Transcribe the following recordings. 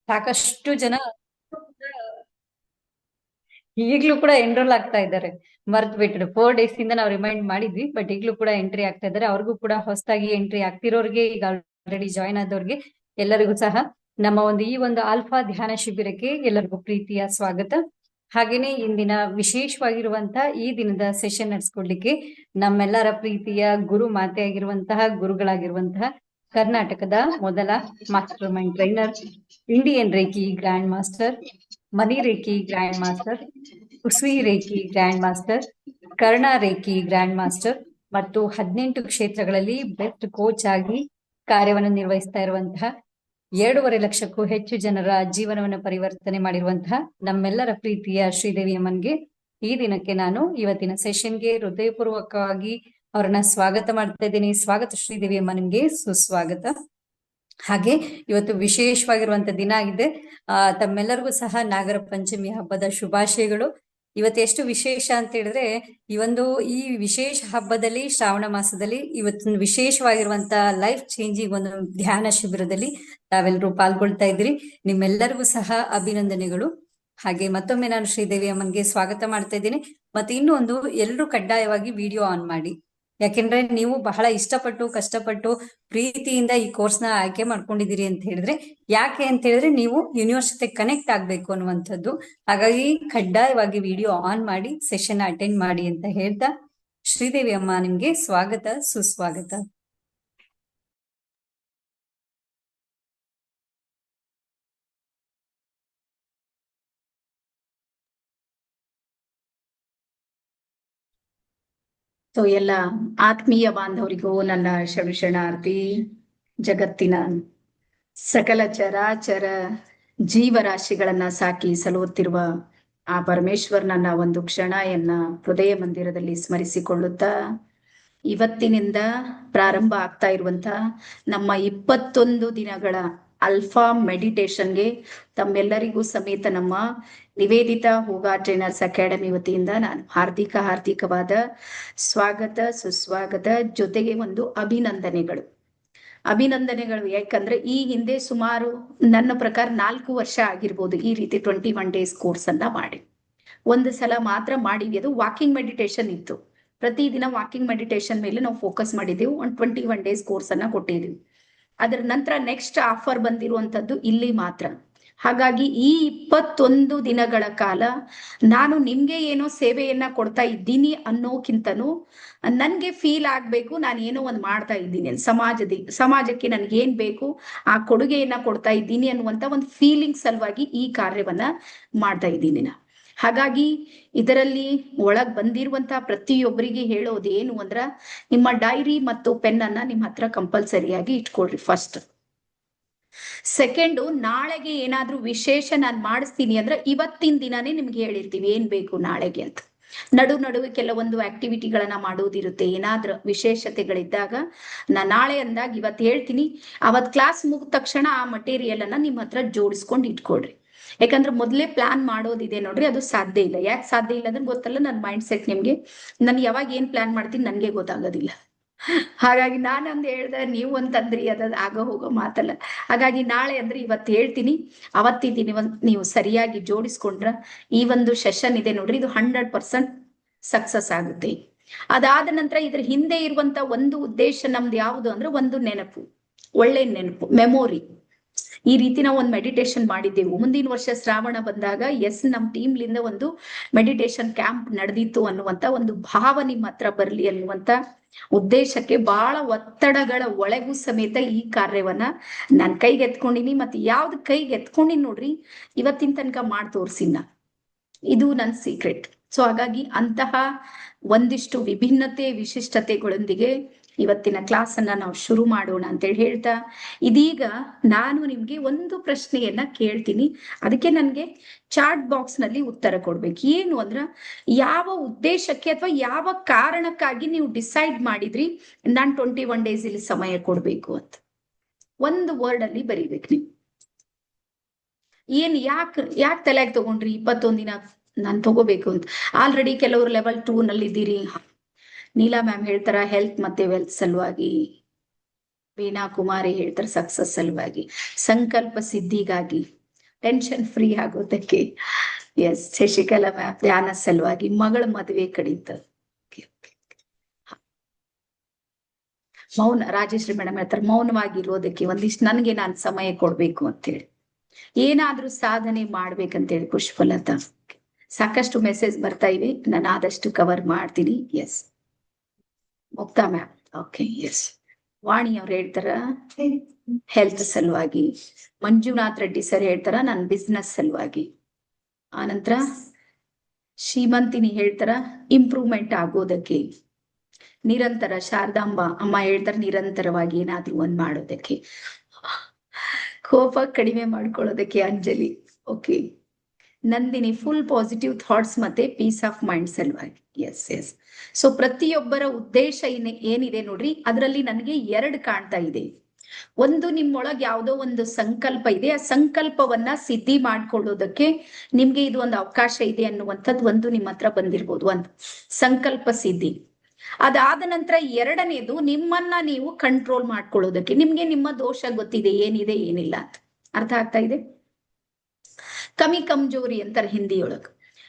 ಸಾಕಷ್ಟು ಜನ ಈಗ್ಲೂ ಕೂಡ ಎನ್ರೋಲ್ ಆಗ್ತಾ ಇದ್ದಾರೆ. ಮರ್ತ್ ಬಿಟ್ರು 4 ಡೇಸ್ ಇಂದ ನಾವು ರಿಮೈಂಡ್ ಮಾಡಿದ್ವಿ, ಬಟ್ ಈಗ್ಲೂ ಕೂಡ ಎಂಟ್ರಿ ಆಗ್ತಾ ಇದ್ದಾರೆ. ಅವ್ರಿಗೂ ಕೂಡ ಹೊಸದಾಗಿ ಎಂಟ್ರಿ ಆಗ್ತಿರೋರ್ಗೆ, ಈಗ ಆಲ್ರೆಡಿ ಜಾಯ್ನ್ ಆದವ್ರಿಗೆ ಎಲ್ಲರಿಗೂ ಸಹ ನಮ್ಮ ಈ ಒಂದು ಆಲ್ಫಾ ಧ್ಯಾನ ಶಿಬಿರಕ್ಕೆ ಎಲ್ಲರಿಗೂ ಪ್ರೀತಿಯ ಸ್ವಾಗತ. ಹಾಗೇನೆ ಇಂದಿನ ವಿಶೇಷವಾಗಿರುವಂತ ಈ ದಿನದ ಸೆಷನ್ ನಡೆಸ್ಕೊಡ್ಲಿಕ್ಕೆ ನಮ್ಮೆಲ್ಲರ ಪ್ರೀತಿಯ ಗುರು ಮಾತೆ ಆಗಿರುವಂತಹ ಗುರುಗಳಾಗಿರುವಂತಹ ಕರ್ನಾಟಕದ ಮೊದಲ master mind trainer, Indian reiki grand master, money reiki grand master, Usui reiki grand master, Karuna reiki grand master ಮತ್ತು 18 ಕ್ಷೇತ್ರಗಳಲ್ಲಿ ಬೆಸ್ಟ್ ಕೋಚ್ ಆಗಿ ಕಾರ್ಯವನ್ನು ನಿರ್ವಹಿಸ್ತಾ ಇರುವಂತಹ 2.5 ಲಕ್ಷಕ್ಕೂ ಹೆಚ್ಚು ಜನರ ಜೀವನವನ್ನು ಪರಿವರ್ತನೆ ಮಾಡಿರುವಂತಹ ನಮ್ಮೆಲ್ಲರ ಪ್ರೀತಿಯ ಶ್ರೀದೇವಿ ಅಮ್ಮನ್ಗೆ ಈ ದಿನಕ್ಕೆ ನಾನು ಇವತ್ತಿನ ಸೆಷನ್ಗೆ ಹೃದಯಪೂರ್ವಕವಾಗಿ ಅವರನ್ನ ಸ್ವಾಗತ ಮಾಡ್ತಾ ಇದ್ದೀನಿ. ಸ್ವಾಗತ ಶ್ರೀದೇವಿ ಅಮ್ಮ, ನಿಮ್ಗೆ ಸುಸ್ವಾಗತ. ಹಾಗೆ ಇವತ್ತು ವಿಶೇಷವಾಗಿರುವಂತ ದಿನ ಆಗಿದೆ. ತಮ್ಮೆಲ್ಲರಿಗೂ ಸಹ ನಾಗರ ಪಂಚಮಿ ಹಬ್ಬದ ಶುಭಾಶಯಗಳು. ಇವತ್ತು ಎಷ್ಟು ವಿಶೇಷ ಅಂತ ಹೇಳಿದ್ರೆ, ಈ ವಿಶೇಷ ಹಬ್ಬದಲ್ಲಿ, ಶ್ರಾವಣ ಮಾಸದಲ್ಲಿ ಇವತ್ತೊಂದು ವಿಶೇಷವಾಗಿರುವಂತ ಲೈಫ್ ಚೇಂಜಿಂಗ್ ಒಂದು ಧ್ಯಾನ ಶಿಬಿರದಲ್ಲಿ ತಾವೆಲ್ಲರೂ ಪಾಲ್ಗೊಳ್ತಾ ಇದ್ರಿ. ನಿಮ್ಮೆಲ್ಲರಿಗೂ ಸಹ ಅಭಿನಂದನೆಗಳು. ಹಾಗೆ ಮತ್ತೊಮ್ಮೆ ನಾನು ಶ್ರೀದೇವಿ ಅಮ್ಮನ್ಗೆ ಸ್ವಾಗತ ಮಾಡ್ತಾ ಇದ್ದೀನಿ. ಮತ್ತೆ ಇನ್ನೊಂದು, ಎಲ್ಲರೂ ಕಡ್ಡಾಯವಾಗಿ ವಿಡಿಯೋ ಆನ್ ಮಾಡಿ. ಯಾಕೆಂದ್ರೆ ನೀವು ಬಹಳ ಇಷ್ಟಪಟ್ಟು, ಕಷ್ಟಪಟ್ಟು, ಪ್ರೀತಿಯಿಂದ ಈ ಕೋರ್ಸ್ನ ಆಯ್ಕೆ ಮಾಡ್ಕೊಂಡಿದ್ದೀರಿ ಅಂತ ಹೇಳಿದ್ರೆ, ಯಾಕೆ ಅಂತ ಹೇಳಿದ್ರೆ ನೀವು ಯೂನಿವರ್ಸಿಟಿ ಕನೆಕ್ಟ್ ಆಗ್ಬೇಕು ಅನ್ನುವಂಥದ್ದು. ಹಾಗಾಗಿ ಕಡ್ಡಾಯವಾಗಿ ವಿಡಿಯೋ ಆನ್ ಮಾಡಿ ಸೆಷನ್ ಅಟೆಂಡ್ ಮಾಡಿ ಅಂತ ಹೇಳ್ತಾ, ಶ್ರೀದೇವಿ ಅಮ್ಮ ನಿಮ್ಗೆ ಸ್ವಾಗತ, ಸುಸ್ವಾಗತ. ಎಲ್ಲ ಆತ್ಮೀಯ ಬಾಂಧವರಿಗೂ ನನ್ನ ಶರಣಾರ್ಥಿ. ಜಗತ್ತಿನ ಸಕಲ ಚರಾಚರ ಜೀವರಾಶಿಗಳನ್ನ ಸಾಕಿ ಸಲುಹುತ್ತಿರುವ ಆ ಪರಮೇಶ್ವರನನ್ನ ಒಂದು ಕ್ಷಣಯನ್ನ ಹೃದಯ ಮಂದಿರದಲ್ಲಿ ಸ್ಮರಿಸಿಕೊಳ್ಳುತ್ತಾ, ಇವತ್ತಿನಿಂದ ಪ್ರಾರಂಭ ಆಗ್ತಾ ಇರುವಂತ ನಮ್ಮ 21 ದಿನಗಳ ಅಲ್ಫಾ ಮೆಡಿಟೇಷನ್ಗೆ ತಮ್ಮೆಲ್ಲರಿಗೂ ಸಮೇತ ನಮ್ಮ ನಿವೇದಿತಾ ಹೋಗಾ ಟ್ರೈನರ್ಸ್ ಅಕಾಡೆಮಿ ವತಿಯಿಂದ ನಾನು ಹಾರ್ದಿಕವಾದ ಸ್ವಾಗತ, ಸುಸ್ವಾಗತ, ಜೊತೆಗೆ ಒಂದು ಅಭಿನಂದನೆಗಳು. ಯಾಕಂದ್ರೆ ಈ ಹಿಂದೆ ಸುಮಾರು ನನ್ನ ಪ್ರಕಾರ 4 ವರ್ಷ ಆಗಿರ್ಬೋದು ಈ ರೀತಿ 21 ಡೇಸ್ ಕೋರ್ಸ್ ಅನ್ನ ಮಾಡಿ. ಒಂದು ಸಲ ಮಾತ್ರ ಮಾಡಿದ್ವಿ, ಅದು ವಾಕಿಂಗ್ ಮೆಡಿಟೇಷನ್ ಇತ್ತು. ಪ್ರತಿದಿನ ವಾಕಿಂಗ್ ಮೆಡಿಟೇಷನ್ ಮೇಲೆ ನಾವು ಫೋಕಸ್ ಮಾಡಿದೆವು. 21 ಡೇಸ್ ಕೋರ್ಸ್ ಅನ್ನ ಕೊಟ್ಟಿದ್ದೀವಿ. ಅದರ ನಂತರ ನೆಕ್ಸ್ಟ್ ಆಫರ್ ಬಂದಿರುವಂತದ್ದು ಇಲ್ಲಿ ಮಾತ್ರ. ಹಾಗಾಗಿ ಈ 21 ದಿನಗಳ ಕಾಲ ನಾನು ನಿಮ್ಗೆ ಏನೋ ಸೇವೆಯನ್ನ ಕೊಡ್ತಾ ಇದ್ದೀನಿ ಅನ್ನೋಕ್ಕಿಂತನೂ ನನ್ಗೆ ಫೀಲ್ ಆಗ್ಬೇಕು, ನಾನು ಏನೋ ಒಂದು ಮಾಡ್ತಾ ಇದ್ದೀನಿ, ಸಮಾಜಕ್ಕೆ ನನ್ಗೆ ಏನ್ ಬೇಕು ಆ ಕೊಡುಗೆಯನ್ನ ಕೊಡ್ತಾ ಇದ್ದೀನಿ ಅನ್ನುವಂತ ಒಂದು ಫೀಲಿಂಗ್ ಸಲುವಾಗಿ ಈ ಕಾರ್ಯವನ್ನ ಮಾಡ್ತಾ ಇದ್ದೀನಿ ನಾನು. ಹಾಗಾಗಿ ಇದರಲ್ಲಿ ಒಳಗ್ ಬಂದಿರುವಂತಹ ಪ್ರತಿಯೊಬ್ಬರಿಗೆ ಹೇಳೋದು ಏನು ಅಂದ್ರ, ನಿಮ್ಮ ಡೈರಿ ಮತ್ತು ಪೆನ್ ಅನ್ನ ನಿಮ್ಮ ಹತ್ರ ಕಂಪಲ್ಸರಿಯಾಗಿ ಇಟ್ಕೊಳ್ರಿ. ಫಸ್ಟ್. ಸೆಕೆಂಡು, ನಾಳೆಗೆ ಏನಾದ್ರೂ ವಿಶೇಷ ನಾನು ಮಾಡಿಸ್ತೀನಿ ಅಂದ್ರೆ ಇವತ್ತಿನ ದಿನಾನೇ ನಿಮ್ಗೆ ಹೇಳಿರ್ತೀವಿ ಏನ್ ಬೇಕು ನಾಳೆಗೆ ಅಂತ. ನಡುವೆ ಕೆಲವೊಂದು ಆಕ್ಟಿವಿಟಿಗಳನ್ನ ಮಾಡುವುದಿರುತ್ತೆ. ಏನಾದ್ರೂ ವಿಶೇಷತೆಗಳಿದ್ದಾಗ ನಾಳೆ ಅಂದಾಗ ಇವತ್ತು ಹೇಳ್ತೀನಿ, ಅವತ್ ಕ್ಲಾಸ್ ಮುಗಿದ ತಕ್ಷಣ ಆ ಮಟೀರಿಯಲ್ ಅನ್ನ ನಿಮ್ಮ ಹತ್ರ ಜೋಡಿಸ್ಕೊಂಡು ಇಟ್ಕೊಳ್ರಿ. ಯಾಕಂದ್ರೆ ಮೊದಲೇ ಪ್ಲಾನ್ ಮಾಡೋದಿದೆ ನೋಡ್ರಿ, ಅದು ಸಾಧ್ಯ ಇಲ್ಲ. ಯಾಕೆ ಸಾಧ್ಯ ಇಲ್ಲ ಅಂದ್ರೆ ಗೊತ್ತಲ್ಲ ನನ್ನ ಮೈಂಡ್ ಸೆಟ್ ನಿಮ್ಗೆ. ನಾನು ಯಾವಾಗ ಏನ್ ಪ್ಲಾನ್ ಮಾಡ್ತೀನಿ ನನ್ಗೆ ಗೊತ್ತಾಗೋದಿಲ್ಲ. ಹಾಗಾಗಿ ನಾನೊಂದು ಹೇಳ್ದೆ, ನೀವು ಅಂತಂದ್ರಿ, ಆಗ ಹೋಗೋ ಮಾತಲ್ಲ. ಹಾಗಾಗಿ ನಾಳೆ ಅಂದ್ರೆ ಇವತ್ತು ಹೇಳ್ತೀನಿ, ಅವತ್ತಿದ್ದೀನಿ ನೀವು ಸರಿಯಾಗಿ ಜೋಡಿಸ್ಕೊಂಡ್ರ ಈ ಒಂದು ಸೆಷನ್ ಇದೆ ನೋಡ್ರಿ, ಇದು 100% ಸಕ್ಸಸ್ ಆಗುತ್ತೆ. ಅದಾದ ನಂತರ ಇದ್ರ ಹಿಂದೆ ಇರುವಂತ ಒಂದು ಉದ್ದೇಶ ನಮ್ದು ಯಾವುದು ಅಂದ್ರೆ, ಒಂದು ನೆನಪು, ಒಳ್ಳೆ ನೆನಪು, ಮೆಮೊರಿ. ಈ ರೀತಿ ನಾವು ಒಂದು ಮೆಡಿಟೇಷನ್ ಮಾಡಿದ್ದೆವು. ಮುಂದಿನ ವರ್ಷ ಶ್ರಾವಣ ಬಂದಾಗ ನಮ್ಮ ಟೀಮ್ಲಿಂದ ಒಂದು ಮೆಡಿಟೇಷನ್ ಕ್ಯಾಂಪ್ ನಡೆದಿತ್ತು ಅನ್ನುವಂತ ಒಂದು ಭಾವ ನಿಮ್ಮ ಹತ್ರ ಬರ್ಲಿ ಅನ್ನುವಂತ ಉದ್ದೇಶಕ್ಕೆ ಬಹಳ ಒತ್ತಡಗಳ ಒಳಗೂ ಸಮೇತ ಈ ಕಾರ್ಯವನ್ನ ನಾನು ಕೈಗೆ ಎತ್ಕೊಂಡಿನಿ. ಮತ್ತೆ ಯಾವ್ದು ಕೈಗೆ ಎತ್ಕೊಂಡಿನಿ ನೋಡ್ರಿ, ಇವತ್ತಿನ ತನಕ ಮಾಡಿ ತೋರ್ಸಿನ, ಇದು ನನ್ನ ಸೀಕ್ರೆಟ್. ಸೊ ಹಾಗಾಗಿ ಅಂತಹ ಒಂದಿಷ್ಟು ವಿಭಿನ್ನತೆ, ವಿಶಿಷ್ಟತೆಗಳೊಂದಿಗೆ ಇವತ್ತಿನ ಕ್ಲಾಸ್ ಅನ್ನ ನಾವು ಶುರು ಮಾಡೋಣ ಅಂತೇಳಿ ಹೇಳ್ತಾ, ಇದೀಗ ನಾನು ನಿಮ್ಗೆ ಒಂದು ಪ್ರಶ್ನೆಯನ್ನ ಕೇಳ್ತೀನಿ. ಅದಕ್ಕೆ ನನ್ಗೆ ಚಾಟ್ ಬಾಕ್ಸ್ ನಲ್ಲಿ ಉತ್ತರ ಕೊಡ್ಬೇಕು. ಏನು ಅಂದ್ರ, ಯಾವ ಉದ್ದೇಶಕ್ಕೆ ಅಥವಾ ಯಾವ ಕಾರಣಕ್ಕಾಗಿ ನೀವು ಡಿಸೈಡ್ ಮಾಡಿದ್ರಿ ನಾನ್ 21 ಡೇಸ್ ಇಲ್ಲಿ ಸಮಯ ಕೊಡ್ಬೇಕು ಅಂತ ಒಂದು ವರ್ಡ್ ಅಲ್ಲಿ ಬರೀಬೇಕು ನೀವು. ಯಾಕೆ ತಲೆಯಾಗಿ ತಗೊಂಡ್ರಿ 21 ದಿನ ನಾನು ತಗೋಬೇಕು ಅಂತ? ಆಲ್ರೆಡಿ ಕೆಲವರು ಲೆವೆಲ್ 2 ನಲ್ಲಿ ಇದ್ದೀರಿ. ನೀಲಾ ಮ್ಯಾಮ್ ಹೇಳ್ತಾರ ಹೆಲ್ತ್ ಮತ್ತೆ ವೆಲ್ತ್ ಸಲುವಾಗಿ, ವೀಣಾ ಕುಮಾರಿ ಹೇಳ್ತಾರೆ ಸಕ್ಸಸ್ ಸಲುವಾಗಿ, ಸಂಕಲ್ಪ ಸಿದ್ಧಿಗಾಗಿ, ಟೆನ್ಷನ್ ಫ್ರೀ ಆಗೋದಕ್ಕೆ. ಎಸ್, ಶಶಿಕಲಾ ಮ್ಯಾಮ್ ಧ್ಯಾನ ಸಲುವಾಗಿ ಮಗಳ ಮದುವೆ ಕಡಿತ. ಮೌನ, ರಾಜೇಶ್ವರಿ ಮೇಡಮ್ ಹೇಳ್ತಾರೆ ಮೌನವಾಗಿರೋದಕ್ಕೆ ಒಂದಿಷ್ಟು ನನಗೆ ನಾನು ಸಮಯ ಕೊಡ್ಬೇಕು ಅಂತೇಳಿ, ಏನಾದ್ರೂ ಸಾಧನೆ ಮಾಡ್ಬೇಕಂತೇಳಿ. ಪುಷ್ಪಲತಾ, ಸಾಕಷ್ಟು ಮೆಸೇಜ್ ಬರ್ತಾ ಇವೆ, ನಾನು ಆದಷ್ಟು ಕವರ್ ಮಾಡ್ತೀನಿ. ಎಸ್, ಮುಕ್ತಾ ಮ್ಯಾಮ್, ಓಕೆ, ಎಸ್. ವಾಣಿ ಅವ್ರು ಹೇಳ್ತಾರ ಹೆಲ್ತ್ ಸಲುವಾಗಿ. ಮಂಜುನಾಥ್ ರೆಡ್ಡಿ ಸರ್ ಹೇಳ್ತಾರ ನನ್ನ ಬಿಸ್ನೆಸ್ ಸಲುವಾಗಿ. ಆನಂತರ ಶ್ರೀಮಂತಿನಿ ಹೇಳ್ತಾರ ಇಂಪ್ರೂವ್ಮೆಂಟ್ ಆಗೋದಕ್ಕೆ. ನಿರಂತರ ಶಾರದಾಂಬ ಅಮ್ಮ ಹೇಳ್ತಾರೆ ನಿರಂತರವಾಗಿ ಏನಾದ್ರೂ ಒಂದ್ ಮಾಡೋದಕ್ಕೆ. ಕೋಪ ಕಡಿಮೆ ಮಾಡ್ಕೊಳ್ಳೋದಕ್ಕೆ Anjali, okay. Nandini full positive thoughts ಮತ್ತೆ ಪೀಸ್ ಆಫ್ ಮೈಂಡ್ ಸಲುವಾಗಿ. Yes yes. ಸೊ ಪ್ರತಿಯೊಬ್ಬರ ಉದ್ದೇಶ ಏನಿದೆ ನೋಡ್ರಿ, ಅದರಲ್ಲಿ ನನಗೆ 2 ಕಾಣ್ತಾ ಇದೆ. ಒಂದು, ನಿಮ್ಮೊಳಗೆ ಯಾವುದೋ ಒಂದು ಸಂಕಲ್ಪ ಇದೆ, ಆ ಸಂಕಲ್ಪವನ್ನ ಸಿದ್ಧಿ ಮಾಡ್ಕೊಳ್ಳೋದಕ್ಕೆ ನಿಮ್ಗೆ ಇದು ಒಂದು ಅವಕಾಶ ಇದೆ ಅನ್ನುವಂಥದ್ದು ಒಂದು ನಿಮ್ಮ ಹತ್ರ ಬಂದಿರ್ಬೋದು, ಒಂದು ಸಂಕಲ್ಪ ಸಿದ್ಧಿ. ಅದಾದ ನಂತರ 2ನೇದು, ನಿಮ್ಮನ್ನ ನೀವು ಕಂಟ್ರೋಲ್ ಮಾಡ್ಕೊಳ್ಳೋದಕ್ಕೆ. ನಿಮ್ಗೆ ನಿಮ್ಮ ದೋಷ ಗೊತ್ತಿದೆ, ಏನಿದೆ ಏನಿಲ್ಲ ಅಂತ. ಅರ್ಥ ಆಗ್ತಾ ಇದೆ? ಕಮಿ ಕಮ್ಜೋರಿ ಅಂತಾರೆ ಹಿಂದಿಯೊಳಗ.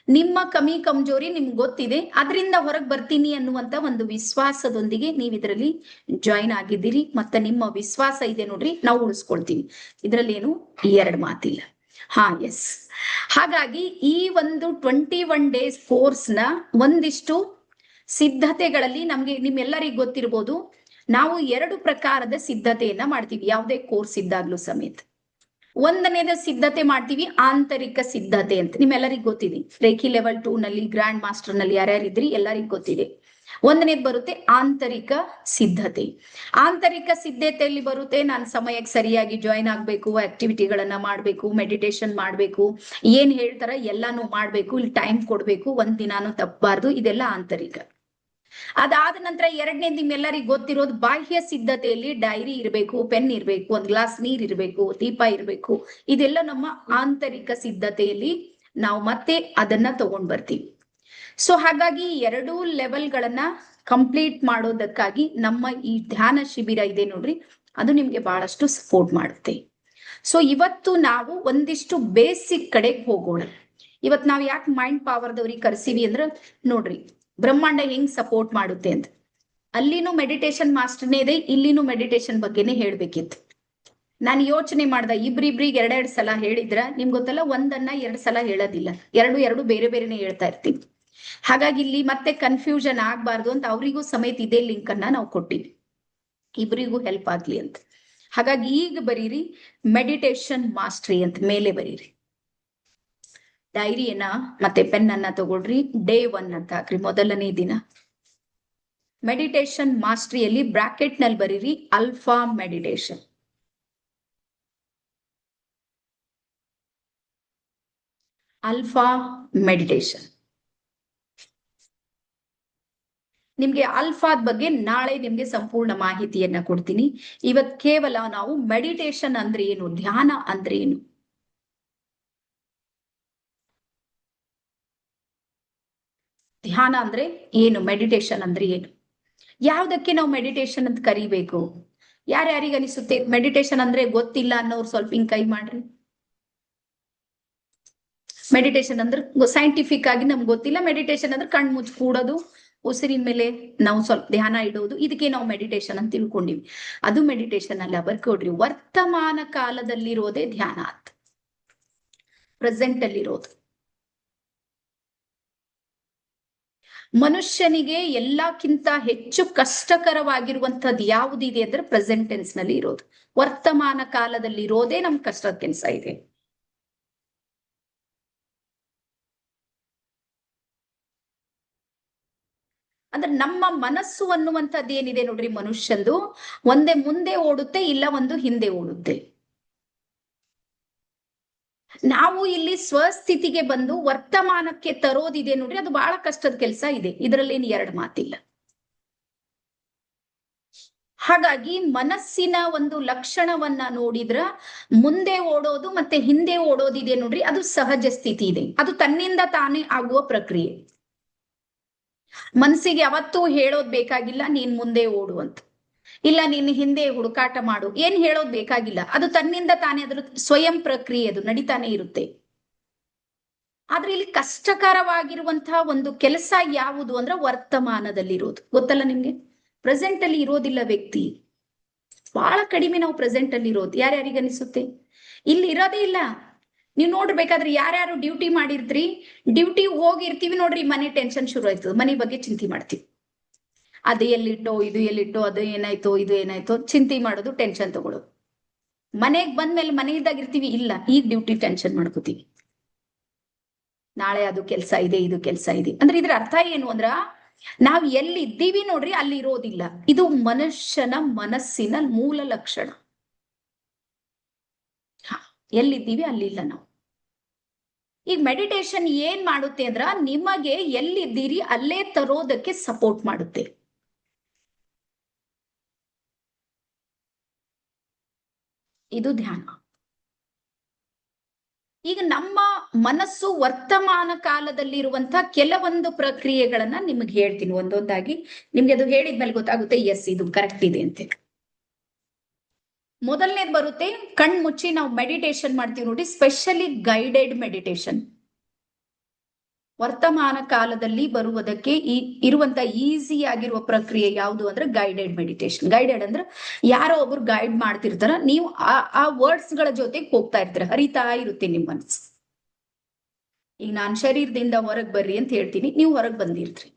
ನಿಮ್ಮ ಕಮಿ ಕಮ್ಜೋರಿ ನಿಮ್ಗೆ ಗೊತ್ತಿದೆ, ಅದರಿಂದ ಹೊರಗೆ ಬರ್ತೀನಿ ಅನ್ನುವಂತ ಒಂದು ವಿಶ್ವಾಸದೊಂದಿಗೆ ನೀವು ಇದರಲ್ಲಿ ಜಾಯಿನ್ ಆಗಿದ್ದೀರಿ. ಮತ್ತೆ ನಿಮ್ಮ ವಿಶ್ವಾಸ ಇದೆ ನೋಡ್ರಿ, ನಾವು ಉಳಿಸ್ಕೊಳ್ತೀವಿ. ಇದ್ರಲ್ಲಿ ಏನು 2 ಮಾತಿಲ್ಲ. ಹಾ, ಎಸ್. ಹಾಗಾಗಿ ಈ ಒಂದು 21 ಡೇಸ್ ಕೋರ್ಸ್ ನ ಒಂದಿಷ್ಟು ಸಿದ್ಧತೆಗಳಲ್ಲಿ ನಮ್ಗೆ ನಿಮ್ಮೆಲ್ಲರಿಗೂ ಗೊತ್ತಿರ್ಬೋದು, ನಾವು 2 ಪ್ರಕಾರದ ಸಿದ್ಧತೆಯನ್ನ ಮಾಡ್ತೀವಿ ಯಾವುದೇ ಕೋರ್ಸ್ ಇದ್ದಾಗ್ಲೂ ಸಮೇತ. 1ನೇದ ಸಿದ್ಧತೆ ಮಾಡ್ತೀವಿ ಆಂತರಿಕ ಸಿದ್ಧತೆ ಅಂತ, ನಿಮ್ಮೆಲ್ಲರಿಗೂ ಗೊತ್ತಿದೆ. ರೇಖಿ ಲೆವೆಲ್ 2 ನಲ್ಲಿ, ಗ್ರ್ಯಾಂಡ್ ಮಾಸ್ಟರ್ ನಲ್ಲಿ ಯಾರ್ಯಾರಿದ್ರಿ ಎಲ್ಲರಿಗೂ ಗೊತ್ತಿದೆ. 1ನೇದು ಬರುತ್ತೆ ಆಂತರಿಕ ಸಿದ್ಧತೆ. ಆಂತರಿಕ ಸಿದ್ಧತೆಯಲ್ಲಿ ಬರುತ್ತೆ, ನಾನು ಸಮಯಕ್ಕೆ ಸರಿಯಾಗಿ ಜಾಯಿನ್ ಆಗ್ಬೇಕು, ಆಕ್ಟಿವಿಟಿಗಳನ್ನ ಮಾಡ್ಬೇಕು, ಮೆಡಿಟೇಷನ್ ಮಾಡ್ಬೇಕು, ಏನ್ ಹೇಳ್ತಾರ ಎಲ್ಲಾನು ಮಾಡ್ಬೇಕು, ಇಲ್ಲಿ ಟೈಮ್ ಕೊಡ್ಬೇಕು, 1 ದಿನಾನು ತಪ್ಪಬಾರ್ದು, ಇದೆಲ್ಲ ಆಂತರಿಕ. ಅದಾದ ನಂತರ 2ನೇದು ನಿಮ್ಮೆಲ್ಲರಿಗೂ ಗೊತ್ತಿರೋದು ಬಾಹ್ಯ ಸಿದ್ಧತೆಯಲ್ಲಿ ಡೈರಿ ಇರಬೇಕು, ಪೆನ್ ಇರಬೇಕು, 1 ಗ್ಲಾಸ್ ನೀರ್ ಇರಬೇಕು, ದೀಪ ಇರಬೇಕು. ಇದೆಲ್ಲ ನಮ್ಮ ಆಂತರಿಕ ಸಿದ್ಧತೆಯಲ್ಲಿ ನಾವು ಮತ್ತೆ ಅದನ್ನ ತಗೊಂಡ್ ಬರ್ತೀವಿ. ಸೊ ಹಾಗಾಗಿ 2 ಲೆವೆಲ್ಗಳನ್ನ ಕಂಪ್ಲೀಟ್ ಮಾಡೋದಕ್ಕಾಗಿ ನಮ್ಮ ಈ ಧ್ಯಾನ ಶಿಬಿರ ಇದೆ ನೋಡ್ರಿ, ಅದು ನಿಮ್ಗೆ ಬಹಳಷ್ಟು ಸಪೋರ್ಟ್ ಮಾಡುತ್ತೆ. ಸೊ ಇವತ್ತು ನಾವು ಒಂದಿಷ್ಟು ಬೇಸಿಕ್ ಕಡೆಗೆ ಹೋಗೋಣ. ಇವತ್ತು ನಾವು ಯಾಕೆ ಮೈಂಡ್ ಪವರ್ದವ್ರಿಗೆ ಕರ್ಸಿವಿ ಅಂದ್ರೆ ನೋಡ್ರಿ, ಬ್ರಹ್ಮಾಂಡ ಹೆಂಗ್ ಸಪೋರ್ಟ್ ಮಾಡುತ್ತೆ ಅಂತ. ಅಲ್ಲಿನೂ ಮೆಡಿಟೇಷನ್ ಮಾಸ್ಟರ್ನೇ ಇದೆ, ಇಲ್ಲಿನೂ ಮೆಡಿಟೇಷನ್ ಬಗ್ಗೆನೇ ಹೇಳ್ಬೇಕಿತ್ತು. ನಾನು ಯೋಚನೆ ಮಾಡ್ದ, ಇಬ್ರಿಬ್ರಿಗೆ 2 ಸಲ ಹೇಳಿದ್ರ ನಿಮ್ಗೆ ಗೊತ್ತಲ್ಲ, 1 2 ಸಲ ಹೇಳೋದಿಲ್ಲ, 2 ಬೇರೆ ಬೇರೆನೆ ಹೇಳ್ತಾ ಇರ್ತೀವಿ. ಹಾಗಾಗಿ ಇಲ್ಲಿ ಮತ್ತೆ ಕನ್ಫ್ಯೂಷನ್ ಆಗ್ಬಾರ್ದು ಅಂತ ಅವರಿಗೂ ಸಮೇತ ಇದೇ ಲಿಂಕ್ ಅನ್ನ ನಾವು ಕೊಟ್ಟಿವಿ, ಇಬ್ರಿಗೂ ಹೆಲ್ಪ್ ಆಗ್ಲಿ ಅಂತ. ಹಾಗಾಗಿ ಈಗ ಬರೀರಿ ಮೆಡಿಟೇಷನ್ ಮಾಸ್ಟ್ರಿ ಅಂತ ಮೇಲೆ ಬರೀರಿ. ಡೈರಿಯನ್ನ ಮತ್ತೆ ಪೆನ್ ಅನ್ನ ತಗೊಳ್ರಿ. ಡೇ 1 ಅಂತ ಹಾಕ್ರಿ, 1ನೇ ದಿನ. ಮೆಡಿಟೇಷನ್ ಮಾಸ್ಟ್ರಿಯಲ್ಲಿ ಬ್ರಾಕೆಟ್ ನಲ್ಲಿ ಬರೀರಿ ಅಲ್ಫಾ ಮೆಡಿಟೇಷನ್. Alpha meditation. ನಿಮ್ಗೆ ಅಲ್ಫಾದ ಬಗ್ಗೆ ನಾಳೆ ನಿಮ್ಗೆ ಸಂಪೂರ್ಣ ಮಾಹಿತಿಯನ್ನ ಕೊಡ್ತೀನಿ. ಇವತ್ ಕೇವಲ ನಾವು ಮೆಡಿಟೇಷನ್ ಅಂದ್ರೆ ಏನು, ಧ್ಯಾನ ಅಂದ್ರೆ ಏನು, ಧ್ಯಾನ ಅಂದ್ರೆ ಏನು, ಮೆಡಿಟೇಷನ್ ಅಂದ್ರೆ ಏನು, ಯಾವ್ದಕ್ಕೆ ನಾವು ಮೆಡಿಟೇಷನ್ ಅಂತ ಕರಿಬೇಕು. ಯಾರ್ಯಾರಿಗೆ ಅನಿಸುತ್ತೆ ಮೆಡಿಟೇಷನ್ ಅಂದ್ರೆ ಗೊತ್ತಿಲ್ಲ ಅನ್ನೋರು ಸ್ವಲ್ಪ ಹಿಂಗ್ ಕೈ ಮಾಡ್ರಿ. ಮೆಡಿಟೇಷನ್ ಅಂದ್ರೆ ಸೈಂಟಿಫಿಕ್ ಆಗಿ ನಮ್ಗೆ ಗೊತ್ತಿಲ್ಲ. ಮೆಡಿಟೇಷನ್ ಅಂದ್ರೆ ಕಣ್ ಮುಚ್ಚಿ ಕೂಡೋದು, ಉಸಿರಿನ ಮೇಲೆ ನಾವು ಸ್ವಲ್ಪ ಧ್ಯಾನ ಇಡೋದು, ಇದಕ್ಕೆ ನಾವು ಮೆಡಿಟೇಷನ್ ಅಂತ ತಿಳ್ಕೊಂಡಿವಿ. ಅದು ಮೆಡಿಟೇಷನ್ ಅಲ್ಲ, ಬರ್ಕೊಡ್ರಿ. ವರ್ತಮಾನ ಕಾಲದಲ್ಲಿರೋದೇ ಧ್ಯಾನ ಅಂತ, ಪ್ರೆಸೆಂಟ್ ಅಲ್ಲಿರೋದು. ಮನುಷ್ಯನಿಗೆ ಎಲ್ಲಕ್ಕಿಂತ ಹೆಚ್ಚು ಕಷ್ಟಕರವಾಗಿರುವಂತದ್ದು ಯಾವುದಿದೆ ಅಂದ್ರೆ ಪ್ರೆಸೆಂಟ್ ಟೆನ್ಸ್ ನಲ್ಲಿ ಇರೋದು. ವರ್ತಮಾನ ಕಾಲದಲ್ಲಿ ಇರೋದೇ ನಮ್ ಕಷ್ಟದ ಕೆಲಸ ಇದೆ. ಅಂದ್ರೆ ನಮ್ಮ ಮನಸ್ಸು ಅನ್ನುವಂಥದ್ದು ಏನಿದೆ ನೋಡ್ರಿ, ಮನುಷ್ಯಂದು ಒಂದೇ ಮುಂದೆ ಓಡುತ್ತೆ, ಇಲ್ಲ ಒಂದು ಹಿಂದೆ ಓಡುತ್ತೆ. ನಾವು ಇಲ್ಲಿ ಸ್ವಸ್ಥಿತಿಗೆ ಬಂದು ವರ್ತಮಾನಕ್ಕೆ ತರೋದಿದೆ ನೋಡ್ರಿ, ಅದು ಬಹಳ ಕಷ್ಟದ ಕೆಲಸ ಇದೆ, ಇದರಲ್ಲಿ ಏನು 2 ಮಾತಿಲ್ಲ. ಹಾಗಾಗಿ ಮನಸ್ಸಿನ ಒಂದು ಲಕ್ಷಣವನ್ನ ನೋಡಿದ್ರ ಮುಂದೆ ಓಡೋದು ಮತ್ತೆ ಹಿಂದೆ ಓಡೋದಿದೆ ನೋಡ್ರಿ, ಅದು ಸಹಜ ಸ್ಥಿತಿ ಇದೆ, ಅದು ತನ್ನಿಂದ ತಾನೇ ಆಗುವ ಪ್ರಕ್ರಿಯೆ. ಮನಸ್ಸಿಗೆ ಯಾವತ್ತೂ ಹೇಳೋದ್ ಬೇಕಾಗಿಲ್ಲ ನೀನ್ ಮುಂದೆ ಓಡು ಅಂತ. ಇಲ್ಲ ನೀನು ಹಿಂದೆ ಹುಡುಕಾಟ ಮಾಡು, ಏನ್ ಹೇಳೋದ್ ಬೇಕಾಗಿಲ್ಲ. ಅದು ತನ್ನಿಂದ ತಾನೇ ಅದ್ರ ಸ್ವಯಂ ಪ್ರಕ್ರಿಯೆ ಅದು ನಡೀತಾನೆ ಇರುತ್ತೆ. ಆದ್ರೆ ಇಲ್ಲಿ ಕಷ್ಟಕರವಾಗಿರುವಂತಹ ಒಂದು ಕೆಲಸ ಯಾವುದು ಅಂದ್ರೆ ವರ್ತಮಾನದಲ್ಲಿರೋದು. ಗೊತ್ತಲ್ಲ ನಿಮ್ಗೆ? ಪ್ರೆಸೆಂಟ್ ಅಲ್ಲಿ ಇರೋದಿಲ್ಲ ವ್ಯಕ್ತಿ. ಬಹಳ ಕಡಿಮೆ ನಾವು ಪ್ರೆಸೆಂಟ್ ಅಲ್ಲಿ ಇರೋದು. ಯಾರ್ಯಾರಿಗನಿಸುತ್ತೆ? ಇಲ್ಲಿ ಇರೋದೇ ಇಲ್ಲ. ನೀವು ನೋಡ್ಬೇಕಾದ್ರೆ ಯಾರ್ಯಾರು ಡ್ಯೂಟಿ ಮಾಡಿರ್ತೀರಿ, ಡ್ಯೂಟಿ ಹೋಗಿರ್ತೀವಿ ನೋಡ್ರಿ, ಮನೆ ಟೆನ್ಷನ್ ಶುರು ಆಯ್ತದ, ಮನೆ ಬಗ್ಗೆ ಚಿಂತೆ ಮಾಡ್ತೀವಿ. ಅದು ಎಲ್ಲಿಟ್ಟೋ, ಇದು ಎಲ್ಲಿಟ್ಟೋ, ಅದು ಏನಾಯ್ತೋ, ಇದು ಏನಾಯ್ತೋ, ಚಿಂತೆ ಮಾಡೋದು, ಟೆನ್ಷನ್ ತಗೊಳ್ಳೋದು. ಮನೆಗ್ ಬಂದ್ಮೇಲೆ ಮನೆಯದಾಗಿರ್ತೀವಿ, ಇಲ್ಲ ಈಗ ಡ್ಯೂಟಿ ಟೆನ್ಷನ್ ಮಾಡ್ಕೋತೀವಿ, ನಾಳೆ ಅದು ಕೆಲಸ ಇದೆ, ಇದು ಕೆಲಸ ಇದೆ. ಅಂದ್ರೆ ಇದ್ರ ಅರ್ಥ ಏನು ಅಂದ್ರ, ನಾವ್ ಎಲ್ಲಿ ಇದ್ದೀವಿ ನೋಡ್ರಿ ಅಲ್ಲಿ ಇರೋದಿಲ್ಲ. ಇದು ಮನುಷ್ಯನ ಮನಸ್ಸಿನ ಮೂಲ ಲಕ್ಷಣ. ಎಲ್ಲಿದ್ದೀವಿ ಅಲ್ಲಿಲ್ಲ ನಾವು. ಈಗ ಮೆಡಿಟೇಷನ್ ಏನ್ ಮಾಡುತ್ತೆ ಅಂದ್ರ, ನಿಮಗೆ ಎಲ್ಲಿದ್ದೀರಿ ಅಲ್ಲೇ ತರೋದಕ್ಕೆ ಸಪೋರ್ಟ್ ಮಾಡುತ್ತೆ. ಇದು ಧ್ಯಾನ. ಈಗ ನಮ್ಮ ಮನಸ್ಸು ವರ್ತಮಾನ ಕಾಲದಲ್ಲಿರುವಂತ ಕೆಲವೊಂದು ಪ್ರಕ್ರಿಯೆಗಳನ್ನ ನಿಮ್ಗೆ ಹೇಳ್ತೀನಿ ಒಂದೊಂದಾಗಿ. ನಿಮ್ಗೆ ಅದು ಹೇಳಿದ್ಮೇಲೆ ಗೊತ್ತಾಗುತ್ತೆ, ಎಸ್ ಇದು ಕರೆಕ್ಟ್ ಇದೆ ಅಂತ. ಮೊದಲನೇದು ಬರುತ್ತೆ, ಕಣ್ ಮುಚ್ಚಿ ನಾವು ಮೆಡಿಟೇಷನ್ ಮಾಡ್ತೀವಿ ನೋಡಿ, ಸ್ಪೆಷಲಿ ಗೈಡೆಡ್ ಮೆಡಿಟೇಷನ್. ವರ್ತಮಾನ ಕಾಲದಲ್ಲಿ ಬರುವುದಕ್ಕೆ ಇರುವಂತ ಈಸಿ ಆಗಿರುವ ಪ್ರಕ್ರಿಯೆ ಯಾವುದು ಅಂದ್ರೆ ಗೈಡೆಡ್ ಮೆಡಿಟೇಷನ್. ಗೈಡೆಡ್ ಅಂದ್ರೆ ಯಾರೋ ಒಬ್ರು ಗೈಡ್ ಮಾಡ್ತಿರ್ತಾರ, ನೀವು ಆ ವರ್ಡ್ಸ್ ಗಳ ಜೊತೆಗೆ ಹೋಗ್ತಾ ಇರ್ತೀರ, ಹರಿತಾ ಇರುತ್ತೆ ನಿಮ್ಮ ಮನಸ್ಸು. ಈಗ ನಾನ್ ಶರೀರದಿಂದ ಹೊರಗ್ ಬರ್ರಿ ಅಂತ ಹೇಳ್ತೀನಿ, ನೀವು ಹೊರಗ್ ಬಂದಿರ್ತೀರಿ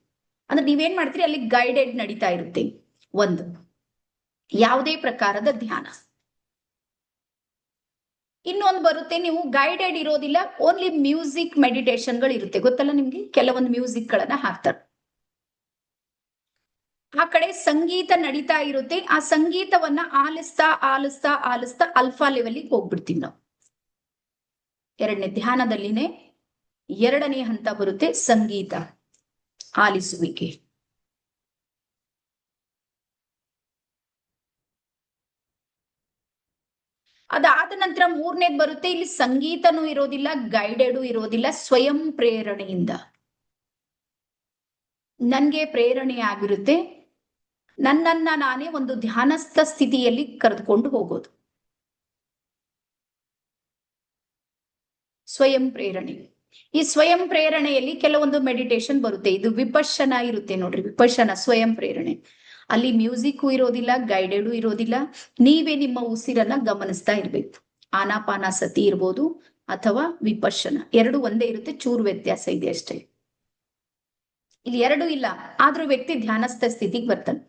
ಅಂದ್ರೆ ನೀವೇನ್ ಮಾಡ್ತೀರಿ, ಅಲ್ಲಿ ಗೈಡೆಡ್ ನಡೀತಾ ಇರುತ್ತೆ. ಒಂದು ಯಾವುದೇ ಪ್ರಕಾರದ ಧ್ಯಾನ. ಇನ್ನೊಂದು ಬರುತ್ತೆ, ನೀವು ಗೈಡೆಡ್ ಇರೋದಿಲ್ಲ, ಓನ್ಲಿ ಮ್ಯೂಸಿಕ್ ಮೆಡಿಟೇಷನ್ ಗಳು ಇರುತ್ತೆ. ಗೊತ್ತಲ್ಲ ನಿಮ್ಗೆ? ಕೆಲವೊಂದು ಮ್ಯೂಸಿಕ್ ಗಳನ್ನ ಹಾಕ್ತಾರೆ, ಆ ಕಡೆ ಸಂಗೀತ ನಡೀತಾ ಇರುತ್ತೆ. ಆ ಸಂಗೀತವನ್ನ ಆಲಿಸ್ತಾ ಆಲಿಸ್ತಾ ಆಲಿಸ್ತಾ ಅಲ್ಫಾ ಲೆವೆಲ್ಗೆ ಹೋಗ್ಬಿಡ್ತೀವಿ ನಾವು. ಎರಡನೇ ಧ್ಯಾನದಲ್ಲಿನೇ ಎರಡನೇ ಹಂತ ಬರುತ್ತೆ, ಸಂಗೀತ ಆಲಿಸುವಿಕೆ. ಅದಾದ ನಂತರ ಮೂರನೇದು ಬರುತ್ತೆ, ಇಲ್ಲಿ ಸಂಗೀತನೂ ಇರೋದಿಲ್ಲ, ಗೈಡೆಡು ಇರೋದಿಲ್ಲ, ಸ್ವಯಂ ಪ್ರೇರಣೆಯಿಂದ ನನ್ಗೆ ಪ್ರೇರಣೆ ಆಗಿರುತ್ತೆ, ನನ್ನನ್ನ ನಾನೇ ಒಂದು ಧ್ಯಾನಸ್ಥ ಸ್ಥಿತಿಯಲ್ಲಿ ಕರೆದುಕೊಂಡು ಹೋಗೋದು, ಸ್ವಯಂ ಪ್ರೇರಣೆ. ಈ ಸ್ವಯಂ ಪ್ರೇರಣೆಯಲ್ಲಿ ಕೆಲವೊಂದು ಮೆಡಿಟೇಷನ್ ಬರುತ್ತೆ, ಇದು ವಿಪಶ್ಯನ ಇರುತ್ತೆ ನೋಡ್ರಿ, ವಿಪಶ್ಯನ ಸ್ವಯಂ ಪ್ರೇರಣೆ. ಅಲ್ಲಿ ಮ್ಯೂಸಿಕ್ ಇರೋದಿಲ್ಲ, ಗೈಡೆಡು ಇರೋದಿಲ್ಲ, ನೀವೇ ನಿಮ್ಮ ಉಸಿರನ್ನ ಗಮನಿಸ್ತಾ ಇರ್ಬೇಕು. ಆನಾಪಾನಾಸತಿ ಇರ್ಬೋದು ಅಥವಾ ವಿಪಶ್ಯನ, ಎರಡು ಒಂದೇ ಇರುತ್ತೆ, ಚೂರು ವ್ಯತ್ಯಾಸ ಇದೆ ಅಷ್ಟೇ. ಇಲ್ಲಿ ಎರಡು ಇಲ್ಲ, ಆದ್ರೂ ವ್ಯಕ್ತಿ ಧ್ಯಾನಸ್ಥ ಸ್ಥಿತಿಗೆ ಬರ್ತಾನೆ.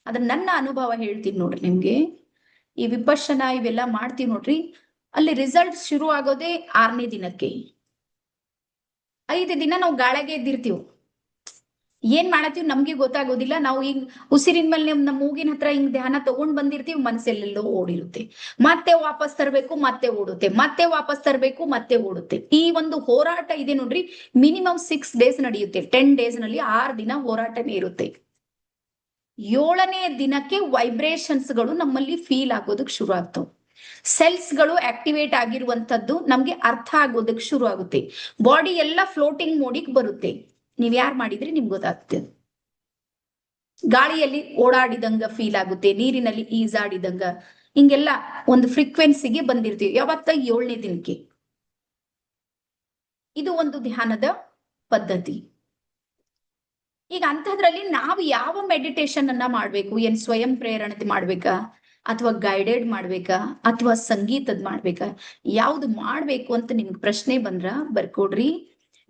ಅದ್ರ ನನ್ನ ಅನುಭವ ಹೇಳ್ತೀನಿ ನೋಡ್ರಿ ನಿಮ್ಗೆ. ಈ ವಿಪಶ್ಯನ ಇವೆಲ್ಲ ಮಾಡ್ತೀವಿ ನೋಡ್ರಿ, ಅಲ್ಲಿ ರಿಸಲ್ಟ್ ಶುರು ಆಗೋದೇ 6ನೇ ದಿನಕ್ಕೆ. 5 ದಿನ ನಾವು ಗಾಳಿಗೆ ಎದ್ದಿರ್ತೀವಿ, ಏನ್ ಮಾಡತ್ತೀವಿ ನಮ್ಗೆ ಗೊತ್ತಾಗೋದಿಲ್ಲ. ನಾವು ಈಗ ಉಸಿರಿನ ಮೇಲೆ ನಮ್ಮ ಮೂಗಿನ ಹತ್ರ ಹಿಂಗ್ ಧ್ಯಾನ ತಗೊಂಡ್ ಬಂದಿರ್ತೀವಿ, ಮನಸ್ಸೆಲ್ಲೆಲ್ಲೋ ಓಡಿರುತ್ತೆ, ಮತ್ತೆ ವಾಪಸ್ ತರಬೇಕು, ಮತ್ತೆ ಓಡುತ್ತೆ, ಮತ್ತೆ ವಾಪಸ್ ತರಬೇಕು, ಮತ್ತೆ ಓಡುತ್ತೆ. ಈ ಒಂದು ಹೋರಾಟ ಇದೆ ನೋಡ್ರಿ, ಮಿನಿಮಮ್ 6 ಡೇಸ್ ನಡೆಯುತ್ತೆ. 10 ಡೇಸ್ ನಲ್ಲಿ 6 ದಿನ ಹೋರಾಟನೇ ಇರುತ್ತೆ. 7ನೇ ದಿನಕ್ಕೆ ವೈಬ್ರೇಷನ್ಸ್ ಗಳು ನಮ್ಮಲ್ಲಿ ಫೀಲ್ ಆಗೋದಕ್ಕೆ ಶುರು ಆಗ್ತವೆ. ಸೆಲ್ಸ್ ಗಳು ಆಕ್ಟಿವೇಟ್ ಆಗಿರುವಂತದ್ದು ನಮ್ಗೆ ಅರ್ಥ ಆಗೋದಕ್ಕೆ ಶುರು ಆಗುತ್ತೆ. ಬಾಡಿ ಎಲ್ಲ ಫ್ಲೋಟಿಂಗ್ ಮೋಡಿಗೆ ಬರುತ್ತೆ. ನೀವ್ ಯಾರು ಮಾಡಿದ್ರೆ ನಿಮ್ಗೆ ಗೊತ್ತಾಗುತ್ತೆ. ಗಾಳಿಯಲ್ಲಿ ಓಡಾಡಿದಂಗ ಫೀಲ್ ಆಗುತ್ತೆ, ನೀರಿನಲ್ಲಿ ಈಜಾಡಿದಂಗ, ಹಿಂಗೆಲ್ಲ ಒಂದು ಫ್ರೀಕ್ವೆನ್ಸಿಗೆ ಬಂದಿರ್ತೀವಿ. ಯಾವತ್ತ 7ನೇ ದಿನಕ್ಕೆ. ಇದು ಒಂದು ಧ್ಯಾನದ ಪದ್ಧತಿ. ಈಗ ಅಂಥದ್ರಲ್ಲಿ ನಾವು ಯಾವ ಮೆಡಿಟೇಷನ್ ಅನ್ನ ಮಾಡ್ಬೇಕು? ಏನ್ ಸ್ವಯಂ ಪ್ರೇರಣೆ ಮಾಡ್ಬೇಕಾ, ಅಥವಾ ಗೈಡೆಡ್ ಮಾಡ್ಬೇಕಾ, ಅಥವಾ ಸಂಗೀತದ್ ಮಾಡ್ಬೇಕಾ? ಯಾವ್ದು ಮಾಡ್ಬೇಕು ಅಂತ ನಿಮ್ಗೆ ಪ್ರಶ್ನೆ ಬಂದ್ರ ಬರ್ಕೊಡ್ರಿ.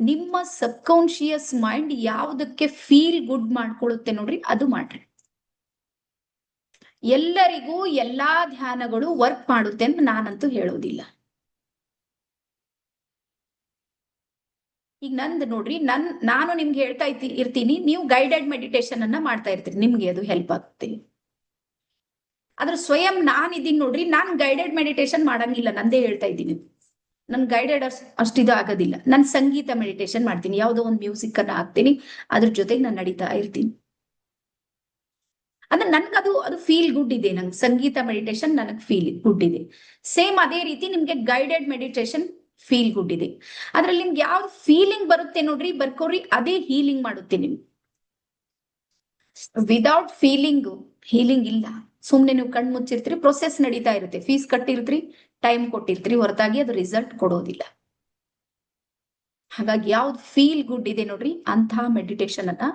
ನಿಮ್ಮ ಸಬ್ ಕಾನ್ಶಿಯಸ್ ಮೈಂಡ್ ಯಾವ್ದಕ್ಕೆ ಫೀಲ್ ಗುಡ್ ಮಾಡ್ಕೊಳ್ಳುತ್ತೆ ನೋಡ್ರಿ, ಅದು ಮಾಡ್ರಿ. ಎಲ್ಲರಿಗೂ ಎಲ್ಲಾ ಧ್ಯಾನಗಳು ವರ್ಕ್ ಮಾಡುತ್ತೆ ಅಂತ ನಾನಂತೂ ಹೇಳೋದಿಲ್ಲ. ಈಗ ನಂದು ನೋಡ್ರಿ, ನಾನು ನಿಮ್ಗೆ ಹೇಳ್ತಾ ಇರ್ತೀನಿ, ನೀವು ಗೈಡೆಡ್ ಮೆಡಿಟೇಷನ್ ಅನ್ನ ಮಾಡ್ತಾ ಇರ್ತೀರಿ, ನಿಮ್ಗೆ ಅದು ಹೆಲ್ಪ್ ಆಗುತ್ತೆ. ಆದ್ರೆ ಸ್ವಯಂ ನಾನಿದ್ದೀನಿ ನೋಡ್ರಿ, ನಾನ್ ಗೈಡೆಡ್ ಮೆಡಿಟೇಷನ್ ಮಾಡಂಗಿಲ್ಲ, ನಂದೇ ಹೇಳ್ತಾ ಇದ್ದೀನಿ. ನನ್ ಗೈಡೆಡ್ ಅಷ್ಟಿದು ಆಗೋದಿಲ್ಲ. ನಾನು ಸಂಗೀತ ಮೆಡಿಟೇಷನ್ ಮಾಡ್ತೀನಿ, ಯಾವುದೋ ಒಂದು ಮ್ಯೂಸಿಕ್ ಅನ್ನ ಹಾಕ್ತೀನಿ, ಅದ್ರ ಜೊತೆಗೆ ನಾನು ನಡೀತಾ ಇರ್ತೀನಿ. ಅಂದ್ರೆ ನನ್ಗದು ಫೀಲ್ ಗುಡ್ ಇದೆ. ನಂಗೆ ಸಂಗೀತ ಮೆಡಿಟೇಷನ್ ನನಗೆ ಫೀಲ್ ಗುಡ್ ಇದೆ. ಸೇಮ್ ಅದೇ ರೀತಿ ನಿಮ್ಗೆ ಗೈಡೆಡ್ ಮೆಡಿಟೇಷನ್ ಫೀಲ್ ಗುಡ್ ಇದೆ. ಅದ್ರಲ್ಲಿ ನಿಮ್ಗೆ ಯಾವ್ದು ಫೀಲಿಂಗ್ ಬರುತ್ತೆ ನೋಡ್ರಿ, ಬರ್ಕೋರಿ, ಅದೇ ಹೀಲಿಂಗ್ ಮಾಡುತ್ತೆ ನಿಮ್ಗೆ. ವಿದೌಟ್ ಫೀಲಿಂಗ್ ಹೀಲಿಂಗ್ ಇಲ್ಲ. ಸುಮ್ನೆ ನೀವು ಕಣ್ ಮುಚ್ಚಿರ್ತೀರಿ, ಪ್ರೊಸೆಸ್ ನಡೀತಾ ಇರುತ್ತೆ, ಫೀಸ್ ಕಟ್ಟಿರ್ತೀರಿ, ಟೈಮ್ ಕೊಟ್ಟಿರ್ತೀರಿ, ಹೊರತಾಗಿ ಅದು ರಿಸಲ್ಟ್ ಕೊಡೋದಿಲ್ಲ. ಹಾಗಾಗಿ ಯಾವ್ದು ಫೀಲ್ ಗುಡ್ ಇದೆ ನೋಡ್ರಿ ಅಂತ ಮೆಡಿಟೇಷನ್ ಅನ್ನ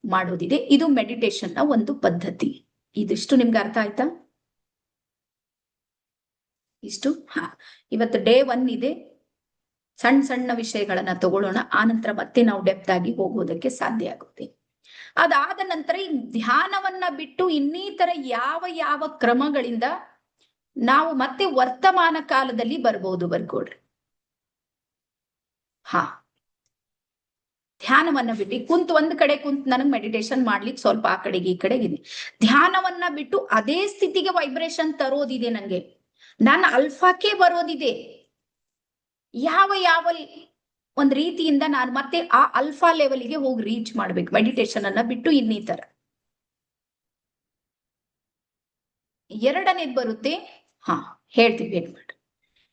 ಮಾಡೋದಿದೆ. ಇದು ಮೆಡಿಟೇಷನ್ ನ ಒಂದು ಪದ್ಧತಿ. ಇದಿಷ್ಟು ನಿಮ್ಗೆ ಅರ್ಥ ಆಯ್ತಾ? ಇಷ್ಟು ಇವತ್ತು ಡೇ 1 ಇದೆ. ಸಣ್ಣ ಸಣ್ಣ ವಿಷಯಗಳನ್ನ ತಗೊಳ್ಳೋಣ, ಆನಂತರ ಮತ್ತೆ ನಾವು ಡೆಪ್ತ್ ಆಗಿ ಹೋಗೋದಕ್ಕೆ ಸಾಧ್ಯ ಆಗುತ್ತೆ. ಅದಾದ ನಂತರ ಈ ಧ್ಯಾನವನ್ನ ಬಿಟ್ಟು ಇನ್ನಿತರ ಯಾವ ಯಾವ ಕ್ರಮಗಳಿಂದ ನಾವು ಮತ್ತೆ ವರ್ತಮಾನ ಕಾಲದಲ್ಲಿ ಬರ್ಬೋದು ಬರ್ಕೊಡ್ರಿ. ಧ್ಯಾನವನ್ನ ಬಿಟ್ಟು ಕುಂತು ಒಂದ್ ಕಡೆ ಕುಂತು ನನಗ್ ಮೆಡಿಟೇಷನ್ ಮಾಡ್ಲಿಕ್ಕೆ ಸ್ವಲ್ಪ ಆ ಕಡೆಗೆ ಈ ಕಡೆಗೆ ಇದೆ. ಧ್ಯಾನವನ್ನ ಬಿಟ್ಟು ಅದೇ ಸ್ಥಿತಿಗೆ ವೈಬ್ರೇಷನ್ ತರೋದಿದೆ, ನಂಗೆ ನಾನು ಅಲ್ಫಾಕ್ಕೆ ಬರೋದಿದೆ. ಯಾವ ಯಾವ ಒಂದ್ ರೀತಿಯಿಂದ ನಾನು ಮತ್ತೆ ಆ ಅಲ್ಫಾ ಲೆವೆಲ್ಗೆ ಹೋಗಿ ರೀಚ್ ಮಾಡ್ಬೇಕು ಮೆಡಿಟೇಷನ್ ಅನ್ನ ಬಿಟ್ಟು. ಇನ್ನಿತರ ಎರಡನೇದ್ ಬರುತ್ತೆ, ಹೇಳ್ತೀವಿ ಏನ್ ಮಾಡಿ.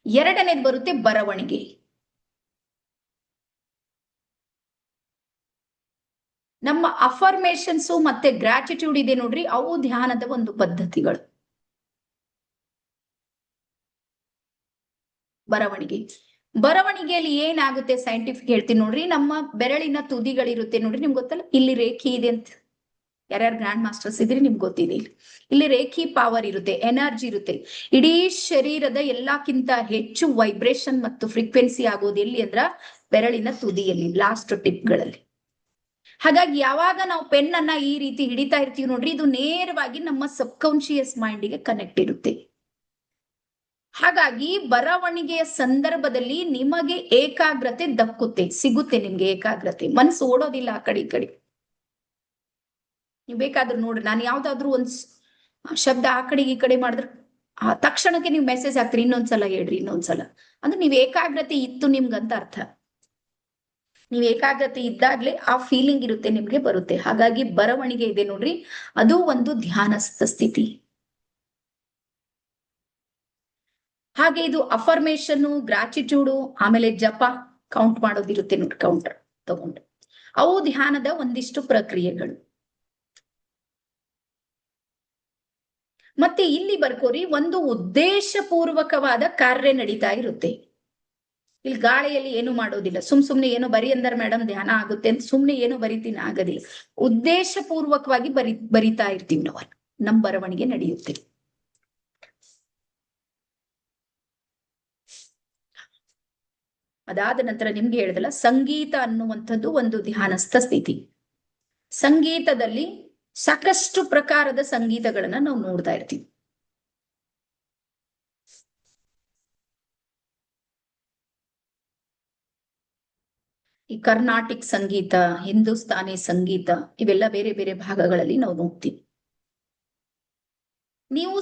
ಎರಡನೇದ್ ಬರುತ್ತೆ ಬರವಣಿಗೆ. ನಮ್ಮ ಅಫರ್ಮೇಶನ್ಸು ಮತ್ತೆ ಗ್ರಾಟಿಟ್ಯೂಡ್ ಇದೆ ನೋಡ್ರಿ, ಅವು ಧ್ಯಾನದ ಒಂದು ಪದ್ಧತಿಗಳು. ಬರವಣಿಗೆಯಲ್ಲಿ ಏನಾಗುತ್ತೆ ಸೈಂಟಿಫಿಕ್ ಹೇಳ್ತೀನಿ ನೋಡ್ರಿ. ನಮ್ಮ ಬೆರಳಿನ ತುದಿಗಳಿರುತ್ತೆ ನೋಡ್ರಿ, ನಿಮ್ಗೆ ಗೊತ್ತಲ್ಲ, ಇಲ್ಲಿ ರೇಖಿ ಇದೆ ಅಂತ. ಯಾರ್ಯಾರು ಗ್ರ್ಯಾಂಡ್ ಮಾಸ್ಟರ್ಸ್ ಇದ್ರಿ ನಿಮ್ಗೆ ಗೊತ್ತಿದೆ. ಇಲ್ಲಿ ರೇಖಿ ಪವರ್ ಇರುತ್ತೆ, ಎನರ್ಜಿ ಇರುತ್ತೆ. ಇಡೀ ಶರೀರದ ಎಲ್ಲಕ್ಕಿಂತ ಹೆಚ್ಚು ವೈಬ್ರೇಷನ್ ಮತ್ತು ಫ್ರೀಕ್ವೆನ್ಸಿ ಆಗೋದು ಎಲ್ಲಿ ಅಂದ್ರ ಬೆರಳಿನ ತುದಿಯಲ್ಲಿ, ಲಾಸ್ಟ್ ಟಿಪ್ಗಳಲ್ಲಿ. ಹಾಗಾಗಿ ಯಾವಾಗ ನಾವು ಪೆನ್ ಅನ್ನ ಈ ರೀತಿ ಹಿಡಿತಾ ಇರ್ತೀವಿ ನೋಡ್ರಿ, ಇದು ನೇರವಾಗಿ ನಮ್ಮ ಸಬ್ಕಾನ್ಶಿಯಸ್ ಮೈಂಡ್ಗೆ ಕನೆಕ್ಟ್ ಇರುತ್ತೆ. ಹಾಗಾಗಿ ಬರವಣಿಗೆಯ ಸಂದರ್ಭದಲ್ಲಿ ನಿಮಗೆ ಏಕಾಗ್ರತೆ ದಕ್ಕುತ್ತೆ, ಸಿಗುತ್ತೆ ನಿಮ್ಗೆ ಏಕಾಗ್ರತೆ. ಮನಸ್ಸು ಓಡೋದಿಲ್ಲ ಆ ಕಡೆ ಈ ಕಡೆ. ನೀವು ಬೇಕಾದ್ರೂ ನೋಡ್ರಿ, ನಾನು ಯಾವ್ದಾದ್ರು ಒಂದ್ ಶಬ್ದ ಆ ಕಡೆ ಈ ಕಡೆ ಮಾಡಿದ್ರೆ ಆ ತಕ್ಷಣಕ್ಕೆ ನೀವು ಮೆಸೇಜ್ ಹಾಕ್ತೀರಿ, ಇನ್ನೊಂದ್ಸಲ ಹೇಳ್ರಿ, ಇನ್ನೊಂದ್ಸಲ. ಅಂದ್ರೆ ನೀವ್ ಏಕಾಗ್ರತೆ ಇತ್ತು ನಿಮ್ಗಂತ ಅರ್ಥ. ನೀವ್ ಏಕಾಗ್ರತೆ ಇದ್ದಾಗ್ಲೇ ಆ ಫೀಲಿಂಗ್ ಇರುತ್ತೆ, ನಿಮ್ಗೆ ಬರುತ್ತೆ. ಹಾಗಾಗಿ ಬರವಣಿಗೆ ಇದೆ ನೋಡ್ರಿ, ಅದು ಒಂದು ಧ್ಯಾನಸ್ಥ ಸ್ಥಿತಿ. ಹಾಗೆ ಇದು ಅಫರ್ಮೇಶನ್, ಗ್ರಾಟಿಟ್ಯೂಡು, ಆಮೇಲೆ ಜಪ, ಕೌಂಟ್ ಮಾಡೋದಿರುತ್ತೆ ನೋಡಿ, ಕೌಂಟರ್ ತಗೊಂಡು, ಅವು ಧ್ಯಾನದ ಒಂದಿಷ್ಟು ಪ್ರಕ್ರಿಯೆಗಳು. ಮತ್ತೆ ಇಲ್ಲಿ ಬರ್ಕೋರಿ, ಒಂದು ಉದ್ದೇಶ ಪೂರ್ವಕವಾದ ಕಾರ್ಯ ನಡೀತಾ ಇರುತ್ತೆ. ಇಲ್ಲಿ ಗಾಳಿಯಲ್ಲಿ ಏನು ಮಾಡೋದಿಲ್ಲ, ಸುಮ್ನೆ ಏನು ಬರಿ ಅಂದರ್ ಮೇಡಮ್ ಧ್ಯಾನ ಆಗುತ್ತೆ ಅಂತ ಸುಮ್ನೆ ಏನು ಬರಿತೀನಿ, ಆಗೋದಿಲ್ಲ. ಉದ್ದೇಶ ಪೂರ್ವಕವಾಗಿ ಬರಿತಾ ಇರ್ತೀವಿ ನಾವು, ನಮ್ ಬರವಣಿಗೆ ನಡೆಯುತ್ತೆ. ಅದಾದ ನಂತರ ನಿಮ್ಗೆ ಹೇಳಿದಲ್ಲ, ಸಂಗೀತ ಅನ್ನುವಂಥದ್ದು ಒಂದು ಧ್ಯಾನಸ್ಥ ಸ್ಥಿತಿ. ಸಂಗೀತದಲ್ಲಿ ಸಾಕಷ್ಟು ಪ್ರಕಾರದ ಸಂಗೀತಗಳನ್ನ ನಾವು ನೋಡ್ತಾ ಇರ್ತೀವಿ. ಈ ಕರ್ನಾಟಿಕ್ ಸಂಗೀತ, ಹಿಂದೂಸ್ತಾನಿ ಸಂಗೀತ, ಇವೆಲ್ಲ ಬೇರೆ ಬೇರೆ ಭಾಗಗಳಲ್ಲಿ ನಾವು ನೋಡ್ತೀವಿ. ನೀವು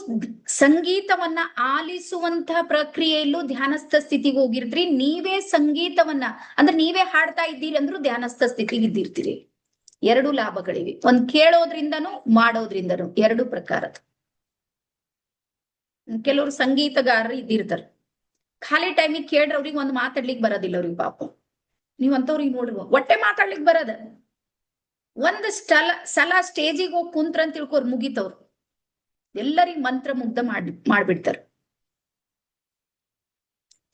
ಸಂಗೀತವನ್ನ ಆಲಿಸುವಂತಹ ಪ್ರಕ್ರಿಯೆಯಲ್ಲೂ ಧ್ಯಾನಸ್ಥ ಸ್ಥಿತಿಗೆ ಹೋಗಿರ್ತೀರಿ. ನೀವೇ ಸಂಗೀತವನ್ನ ಅಂದ್ರೆ ನೀವೇ ಹಾಡ್ತಾ ಇದ್ದೀರಿ ಅಂದ್ರೂ ಧ್ಯಾನಸ್ಥ ಸ್ಥಿತಿಗೆ ಇದ್ದಿರ್ತೀರಿ. ಎರಡು ಲಾಭಗಳಿವೆ, ಒಂದ್ ಕೇಳೋದ್ರಿಂದನೂ ಮಾಡೋದ್ರಿಂದನೂ, ಎರಡು ಪ್ರಕಾರದ. ಕೆಲವರು ಸಂಗೀತಗಾರರು ಇದ್ದಿರ್ತಾರೆ, ಖಾಲಿ ಟೈಮಿಗೆ ಕೇಳ್ರ ಅವ್ರಿಗೆ ಒಂದ್ ಮಾತಾಡ್ಲಿಕ್ಕೆ ಬರೋದಿಲ್ಲ ಅವ್ರಿಗೆ ಪಾಪ. ನೀವ್ ಅಂತವ್ರಿಗೆ ನೋಡ್ರಿ, ಹೊಟ್ಟೆ ಮಾತಾಡ್ಲಿಕ್ಕೆ ಬರೋದ, ಒಂದ್ ಸಲ ಸ್ಟೇಜಿಗೆ ಹೋಗಿ ಕುಂತ್ರ ಅಂತ ತಿಳ್ಕೊರ್, ಮುಗಿತವ್ರು ಎಲ್ಲರಿಗೂ ಮಂತ್ರ ಮುಗ್ಧ ಮಾಡ್ಬಿಡ್ತಾರೆ.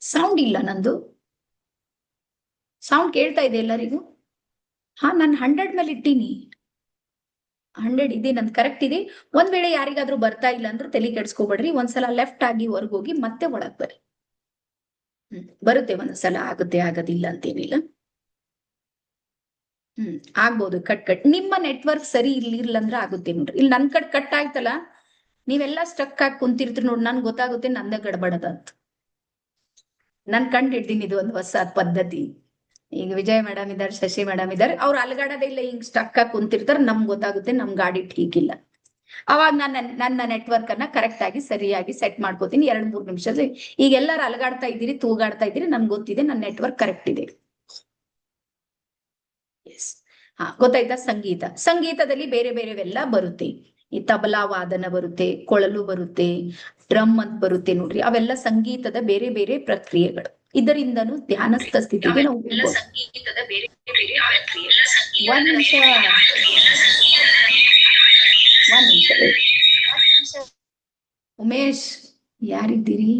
ಸೌಂಡ್ ಇಲ್ಲ, ನಂದು ಸೌಂಡ್ ಕೇಳ್ತಾ ಇದೆ ಎಲ್ಲರಿಗೂ? ನಾನು 100 ಮೇಲೆ ಇಟ್ಟೀನಿ, 100 ಇದೆ, ನಂದು ಕರೆಕ್ಟ್ ಇದೆ. ಒಂದ್ ವೇಳೆ ಯಾರಿಗಾದ್ರೂ ಬರ್ತಾ ಇಲ್ಲ ಅಂದ್ರೆ ತಲೆ ಕೆಡ್ಸ್ಕೊಬೇಡ್ರಿ, ಒಂದ್ಸಲ ಲೆಫ್ಟ್ ಆಗಿ ಹೊರಗೋಗಿ ಮತ್ತೆ ಒಳಗ್ ಬರ್ರಿ. ಬರುತ್ತೆ, ಒಂದ್ಸಲ ಆಗುತ್ತೆ, ಆಗೋದಿಲ್ಲ ಅಂತೇನಿಲ್ಲ. ಆಗ್ಬೋದು, ಕಟ್ ನಿಮ್ಮ ನೆಟ್ವರ್ಕ್ ಸರಿ ಇರ್ಲಿಲ್ಲ ಅಂದ್ರೆ ಆಗುತ್ತೆ ನೋಡ್ರಿ. ಇಲ್ಲಿ ನನ್ ಕಟ್ ಆಯ್ತಲ್ಲ, ನೀವೆಲ್ಲಾ ಸ್ಟಕ್ ಆಗಿ ಕುಂತಿರ್ತೀರಿ ನೋಡಿ, ನನ್ಗೆ ಗೊತ್ತಾಗುತ್ತೆ ನಂದೇ ಗಡಬಡದ ಅಂತ. ನನ್ ಕಂಡು ಹಿಡ್ದೀನಿ, ಇದು ಒಂದು ಹೊಸ ಪದ್ಧತಿ. ಈಗ ವಿಜಯ್ ಮೇಡಮ್ ಇದಾರೆ, ಶಶಿ ಮೇಡಮ್ ಇದಾರೆ, ಅವ್ರು ಅಲ್ಗಾಡೋದೇ ಇಲ್ಲ, ಹಿಂಗ್ ಸ್ಟಕ್ ಆಗಿ ಕುಂತಿರ್ತಾರೆ. ನಮ್ಗೆ ಗೊತ್ತಾಗುತ್ತೆ ನಮ್ ಗಾಡಿ ಠೀಕ್ ಇಲ್ಲ. ಅವಾಗ ನನ್ನ ನೆಟ್ವರ್ಕ್ ಅನ್ನ ಕರೆಕ್ಟ್ ಆಗಿ ಸರಿಯಾಗಿ ಸೆಟ್ ಮಾಡ್ಕೋತೀನಿ 2-3 ನಿಮಿಷದಲ್ಲಿ. ಈಗ ಎಲ್ಲರೂ ಅಲ್ಗಾಡ್ತಾ ಇದ್ದೀರಿ, ತೂಗಾಡ್ತಾ ಇದ್ದೀರಿ, ನನ್ಗೆ ಗೊತ್ತಿದೆ ನನ್ನ ನೆಟ್ವರ್ಕ್ ಕರೆಕ್ಟ್ ಇದೆ. ಎಸ್, ಗೊತ್ತಾಯ್ತಾ? ಸಂಗೀತದಲ್ಲಿ ಬೇರೆ ಬೇರೆವೆಲ್ಲ ಬರುತ್ತೆ. ಈ ತಬಲಾ ವಾದನ ಬರುತ್ತೆ, ಕೊಳಲು ಬರುತ್ತೆ, ಡ್ರಮ್ ಅಂತ ಬರುತ್ತೆ ನೋಡ್ರಿ, ಅವೆಲ್ಲ ಸಂಗೀತದ ಬೇರೆ ಬೇರೆ ಪ್ರಕ್ರಿಯೆಗಳು. ಇದರಿಂದನೂ ಧ್ಯಾನಸ್ಥ ಸ್ಥಿತಿಗೆ ನಾವು ಒಂದ್ ನಿಮಿಷ ಉಮೇಶ್ ಯಾರಿದ್ದೀರಿ?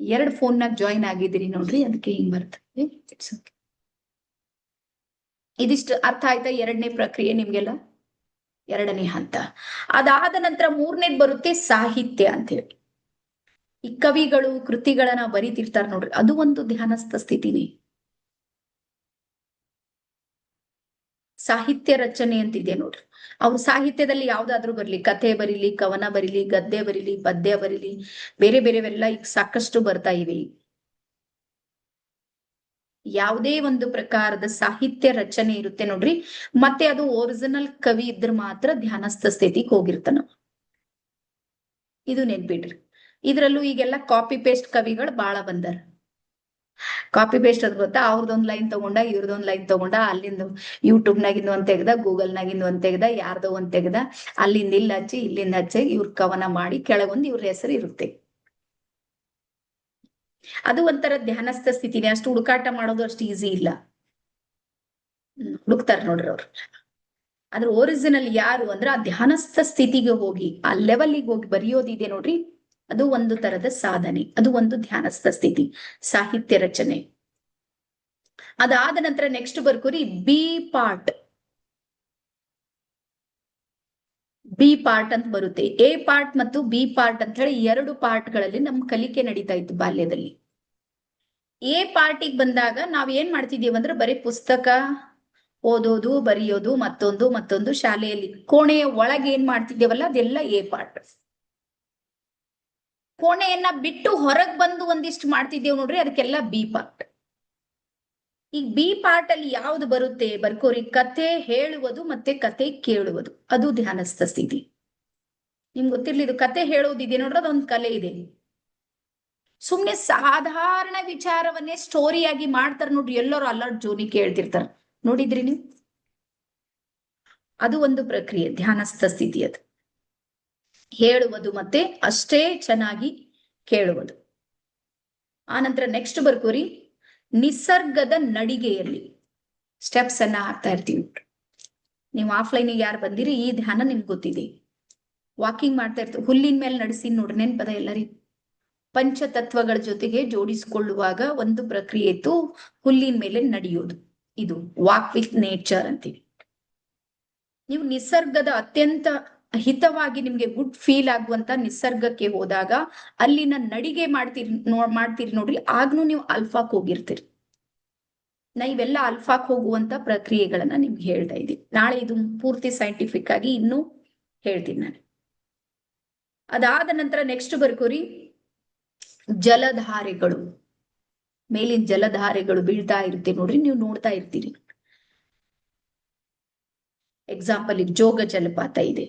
ಎರಡು ಫೋನ್ನಾಗ ಜಾಯಿನ್ ಆಗಿದ್ದೀರಿ ನೋಡ್ರಿ, ಅದಕ್ಕೆ ಹಿಂಗ್ ಬರ್ತದೆ. ಇದಿಷ್ಟು ಅರ್ಥ ಆಯ್ತಾ? ಎರಡನೇ ಪ್ರಕ್ರಿಯೆ ನಿಮ್ಗೆಲ್ಲ, ಎರಡನೇ ಹಂತ. ಅದಾದ ನಂತರ ಮೂರನೇದ್ ಬರುತ್ತೆ ಸಾಹಿತ್ಯ ಅಂತ ಹೇಳಿ. ಈ ಕವಿಗಳು ಕೃತಿಗಳನ್ನ ಬರೀತಿರ್ತಾರ ನೋಡ್ರಿ, ಅದು ಒಂದು ಧ್ಯಾನಸ್ಥ ಸ್ಥಿತಿನೇ. ಸಾಹಿತ್ಯ ರಚನೆ ಅಂತಿದೆ ನೋಡ್ರಿ. ಅವ್ರು ಸಾಹಿತ್ಯದಲ್ಲಿ ಯಾವ್ದಾದ್ರು ಬರ್ಲಿ, ಕಥೆ ಬರೀಲಿ, ಕವನ ಬರೀಲಿ, ಗದ್ಯ ಬರೀಲಿ, ಪದ್ಯ ಬರೀಲಿ, ಬೇರೆ ಬೇರೆವೆಲ್ಲ ಈಗ ಸಾಕಷ್ಟು ಬರ್ತಾ ಇವೆ. ಯಾವುದೇ ಒಂದು ಪ್ರಕಾರದ ಸಾಹಿತ್ಯ ರಚನೆ ಇರುತ್ತೆ ನೋಡ್ರಿ, ಮತ್ತೆ ಅದು ಒರಿಜಿನಲ್ ಕವಿ ಇದ್ರೆ ಮಾತ್ರ ಧ್ಯಾನಸ್ಥ ಸ್ಥಿತಿಗೆ ಹೋಗಿರ್ತಾನ. ಇದು ನೆನ್ಪಿಡ್ರಿ. ಇದ್ರಲ್ಲೂ ಈಗೆಲ್ಲ ಕಾಪಿ ಪೇಸ್ಟ್ ಕವಿಗಳು ಬಾಳ ಬಂದಾರ. ಕಾಪಿ ಪೇಸ್ಟ್ ಅದ್ ಗೊತ್ತಾ? ಅವ್ರದೊಂದ್ ಲೈನ್ ತಗೊಂಡ, ಇವ್ರದೊಂದ್ ಲೈನ್ ತಗೊಂಡ, ಅಲ್ಲಿಂದ ಯೂಟ್ಯೂಬ್ ನಾಗಿಂದ ಒಂದ್ ತೆಗ್ದ, ಗೂಗಲ್ ನಾಗಿಂದ ಒಂದ್ ತೆಗ್ದ, ಯಾರ್ದೋ ಒಂದ್ ತೆಗ್ದ, ಅಲ್ಲಿಂದ ಇಲ್ಲಿ ಹಚ್ಚಿ, ಇಲ್ಲಿಂದ ಹಚ್ಚಿ, ಇವ್ರ ಕವನ ಮಾಡಿ ಕೆಳಗೊಂದು ಇವ್ರ ಹೆಸರು ಇರುತ್ತೆ. ಅದು ಒಂಥರ ಧ್ಯಾನಸ್ಥ ಸ್ಥಿತಿನೇ. ಅಷ್ಟು ಹುಡುಕಾಟ ಮಾಡೋದು ಅಷ್ಟು ಈಸಿ ಇಲ್ಲ. ಹುಡುಕ್ತಾರ ನೋಡ್ರಿ ಅವ್ರು. ಅದ್ರ ಒರಿಜಿನಲ್ ಯಾರು ಅಂದ್ರೆ ಆ ಧ್ಯಾನಸ್ಥ ಸ್ಥಿತಿಗೆ ಹೋಗಿ, ಆ ಲೆವೆಲ್ಗೆ ಹೋಗಿ ಬರೆಯೋದಿದೆ ನೋಡ್ರಿ, ಅದು ಒಂದು ತರದ ಸಾಧನೆ, ಅದು ಒಂದು ಧ್ಯಾನಸ್ಥ ಸ್ಥಿತಿ, ಸಾಹಿತ್ಯ ರಚನೆ. ಅದಾದ ನಂತರ ನೆಕ್ಸ್ಟ್ ಬರ್ಕೋರಿ ಬಿ ಪಾರ್ಟ್. ಬಿ ಪಾರ್ಟ್ ಅಂತ ಬರುತ್ತೆ. ಎ ಪಾರ್ಟ್ ಮತ್ತು ಬಿ ಪಾರ್ಟ್ ಅಂತ ಹೇಳಿ ಎರಡು ಪಾರ್ಟ್ ಗಳಲ್ಲಿ ನಮ್ ಕಲಿಕೆ ನಡೀತಾ ಇತ್ತು ಬಾಲ್ಯದಲ್ಲಿ. ಎ ಪಾರ್ಟಿಗೆ ಬಂದಾಗ ನಾವ್ ಏನ್ ಮಾಡ್ತಿದೀವಿ ಅಂದ್ರೆ ಬರೀ ಪುಸ್ತಕ ಓದೋದು, ಬರೆಯೋದು, ಮತ್ತೊಂದು ಶಾಲೆಯಲ್ಲಿ ಕೋಣೆಯ ಒಳಗೆ ಏನ್ ಮಾಡ್ತಿದ್ದೇವಲ್ಲ ಅದೆಲ್ಲ ಎ ಪಾರ್ಟ್. ಕೋಣೆಯನ್ನ ಬಿಟ್ಟು ಹೊರಗ್ ಬಂದು ಒಂದಿಷ್ಟು ಮಾಡ್ತಿದ್ದೇವ್ ನೋಡ್ರಿ, ಅದಕ್ಕೆಲ್ಲ ಬಿ ಪಾರ್ಟ್. ಈಗ ಬಿ ಪಾರ್ಟ್ ಅಲ್ಲಿ ಯಾವ್ದು ಬರುತ್ತೆ ಬರ್ಕೋರಿ? ಕತೆ ಹೇಳುವುದು ಮತ್ತೆ ಕತೆ ಕೇಳುವುದು, ಅದು ಧ್ಯಾನಸ್ಥ ಸ್ಥಿತಿ. ನಿಮ್ಗೆ ಗೊತ್ತಿರ್ಲಿ, ಇದು ಕತೆ ಹೇಳೋದಿದೆ ನೋಡ್ರಿ, ಅದೊಂದು ಕಲೆ ಇದೆ. ಸುಮ್ನೆ ಸಾಧಾರಣ ವಿಚಾರವನ್ನೇ ಸ್ಟೋರಿಯಾಗಿ ಮಾಡ್ತಾರ ನೋಡ್ರಿ, ಎಲ್ಲರೂ ಅಲರ್ಟ್ ಜೋನಿ ಕೇಳ್ತಿರ್ತಾರ, ನೋಡಿದ್ರಿ ನೀವು? ಅದು ಒಂದು ಪ್ರಕ್ರಿಯೆ, ಧ್ಯಾನಸ್ಥ ಸ್ಥಿತಿ. ಅದು ಹೇಳುವುದು ಮತ್ತೆ ಅಷ್ಟೇ ಚೆನ್ನಾಗಿ ಕೇಳುವುದು. ಆನಂತರ ನೆಕ್ಸ್ಟ್ ಬರ್ಕೋರಿ ನಿಸರ್ಗದ ನಡಿಗೆಯಲ್ಲಿ ಸ್ಟೆಪ್ಸ್ ಅನ್ನ ಹಾಕ್ತಾ ಇರ್ತೀವಿ. ನೀವು ಆಫ್ಲೈನಿಗೆ ಯಾರು ಬಂದಿರಿ, ಈ ಧ್ಯಾನ ನಿಮ್ಗೆ ಗೊತ್ತಿದೆ. ವಾಕಿಂಗ್ ಮಾಡ್ತಾ ಇರ್ತೀವಿ, ಹುಲ್ಲಿನ ಮೇಲೆ ನಡೆಸಿ ನೋಡ್ರಿ, ನೆನ್ಪದ ಎಲ್ಲರಿಗೂ. ಪಂಚತತ್ವಗಳ ಜೊತೆಗೆ ಜೋಡಿಸಿಕೊಳ್ಳುವಾಗ ಒಂದು ಪ್ರಕ್ರಿಯೆ ಇತ್ತು, ಹುಲ್ಲಿನ ಮೇಲೆ ನಡೆಯೋದು. ಇದು ವಾಕ್ ವಿತ್ ನೇಚರ್ ಅಂತೀವಿ. ನೀವು ನಿಸರ್ಗದ ಅತ್ಯಂತ ಹಿತವಾಗಿ ನಿಮ್ಗೆ ಗುಡ್ ಫೀಲ್ ಆಗುವಂತ ನಿಸರ್ಗಕ್ಕೆ ಹೋದಾಗ ಅಲ್ಲಿನ ನಡಿಗೆ ಮಾಡ್ತೀರಿ ನೋಡ್ರಿ, ಆಗ್ನೂ ನೀವು ಅಲ್ಫಾಕ್ ಹೋಗಿರ್ತೀರಿ. ನಾ ಇವೆಲ್ಲ ಅಲ್ಫಾಕ್ ಹೋಗುವಂತ ಪ್ರಕ್ರಿಯೆಗಳನ್ನ ನಿಮ್ಗೆ ಹೇಳ್ತಾ ಇದ್ದೀನಿ. ನಾಳೆ ಇದು ಪೂರ್ತಿ ಸೈಂಟಿಫಿಕ್ ಆಗಿ ಇನ್ನೂ ಹೇಳ್ತೀನಿ ನಾನು. ಅದಾದ ನಂತರ ನೆಕ್ಸ್ಟ್ ಬರ್ಕೋರಿ ಜಲಧಾರೆಗಳು. ಮೇಲಿನ ಜಲಧಾರೆಗಳು ಬೀಳ್ತಾ ಇರುತ್ತೆ ನೋಡ್ರಿ, ನೀವು ನೋಡ್ತಾ ಇರ್ತೀರಿ. ಎಕ್ಸಾಂಪಲ್ ಈಗ ಜೋಗ ಜಲಪಾತ ಇದೆ,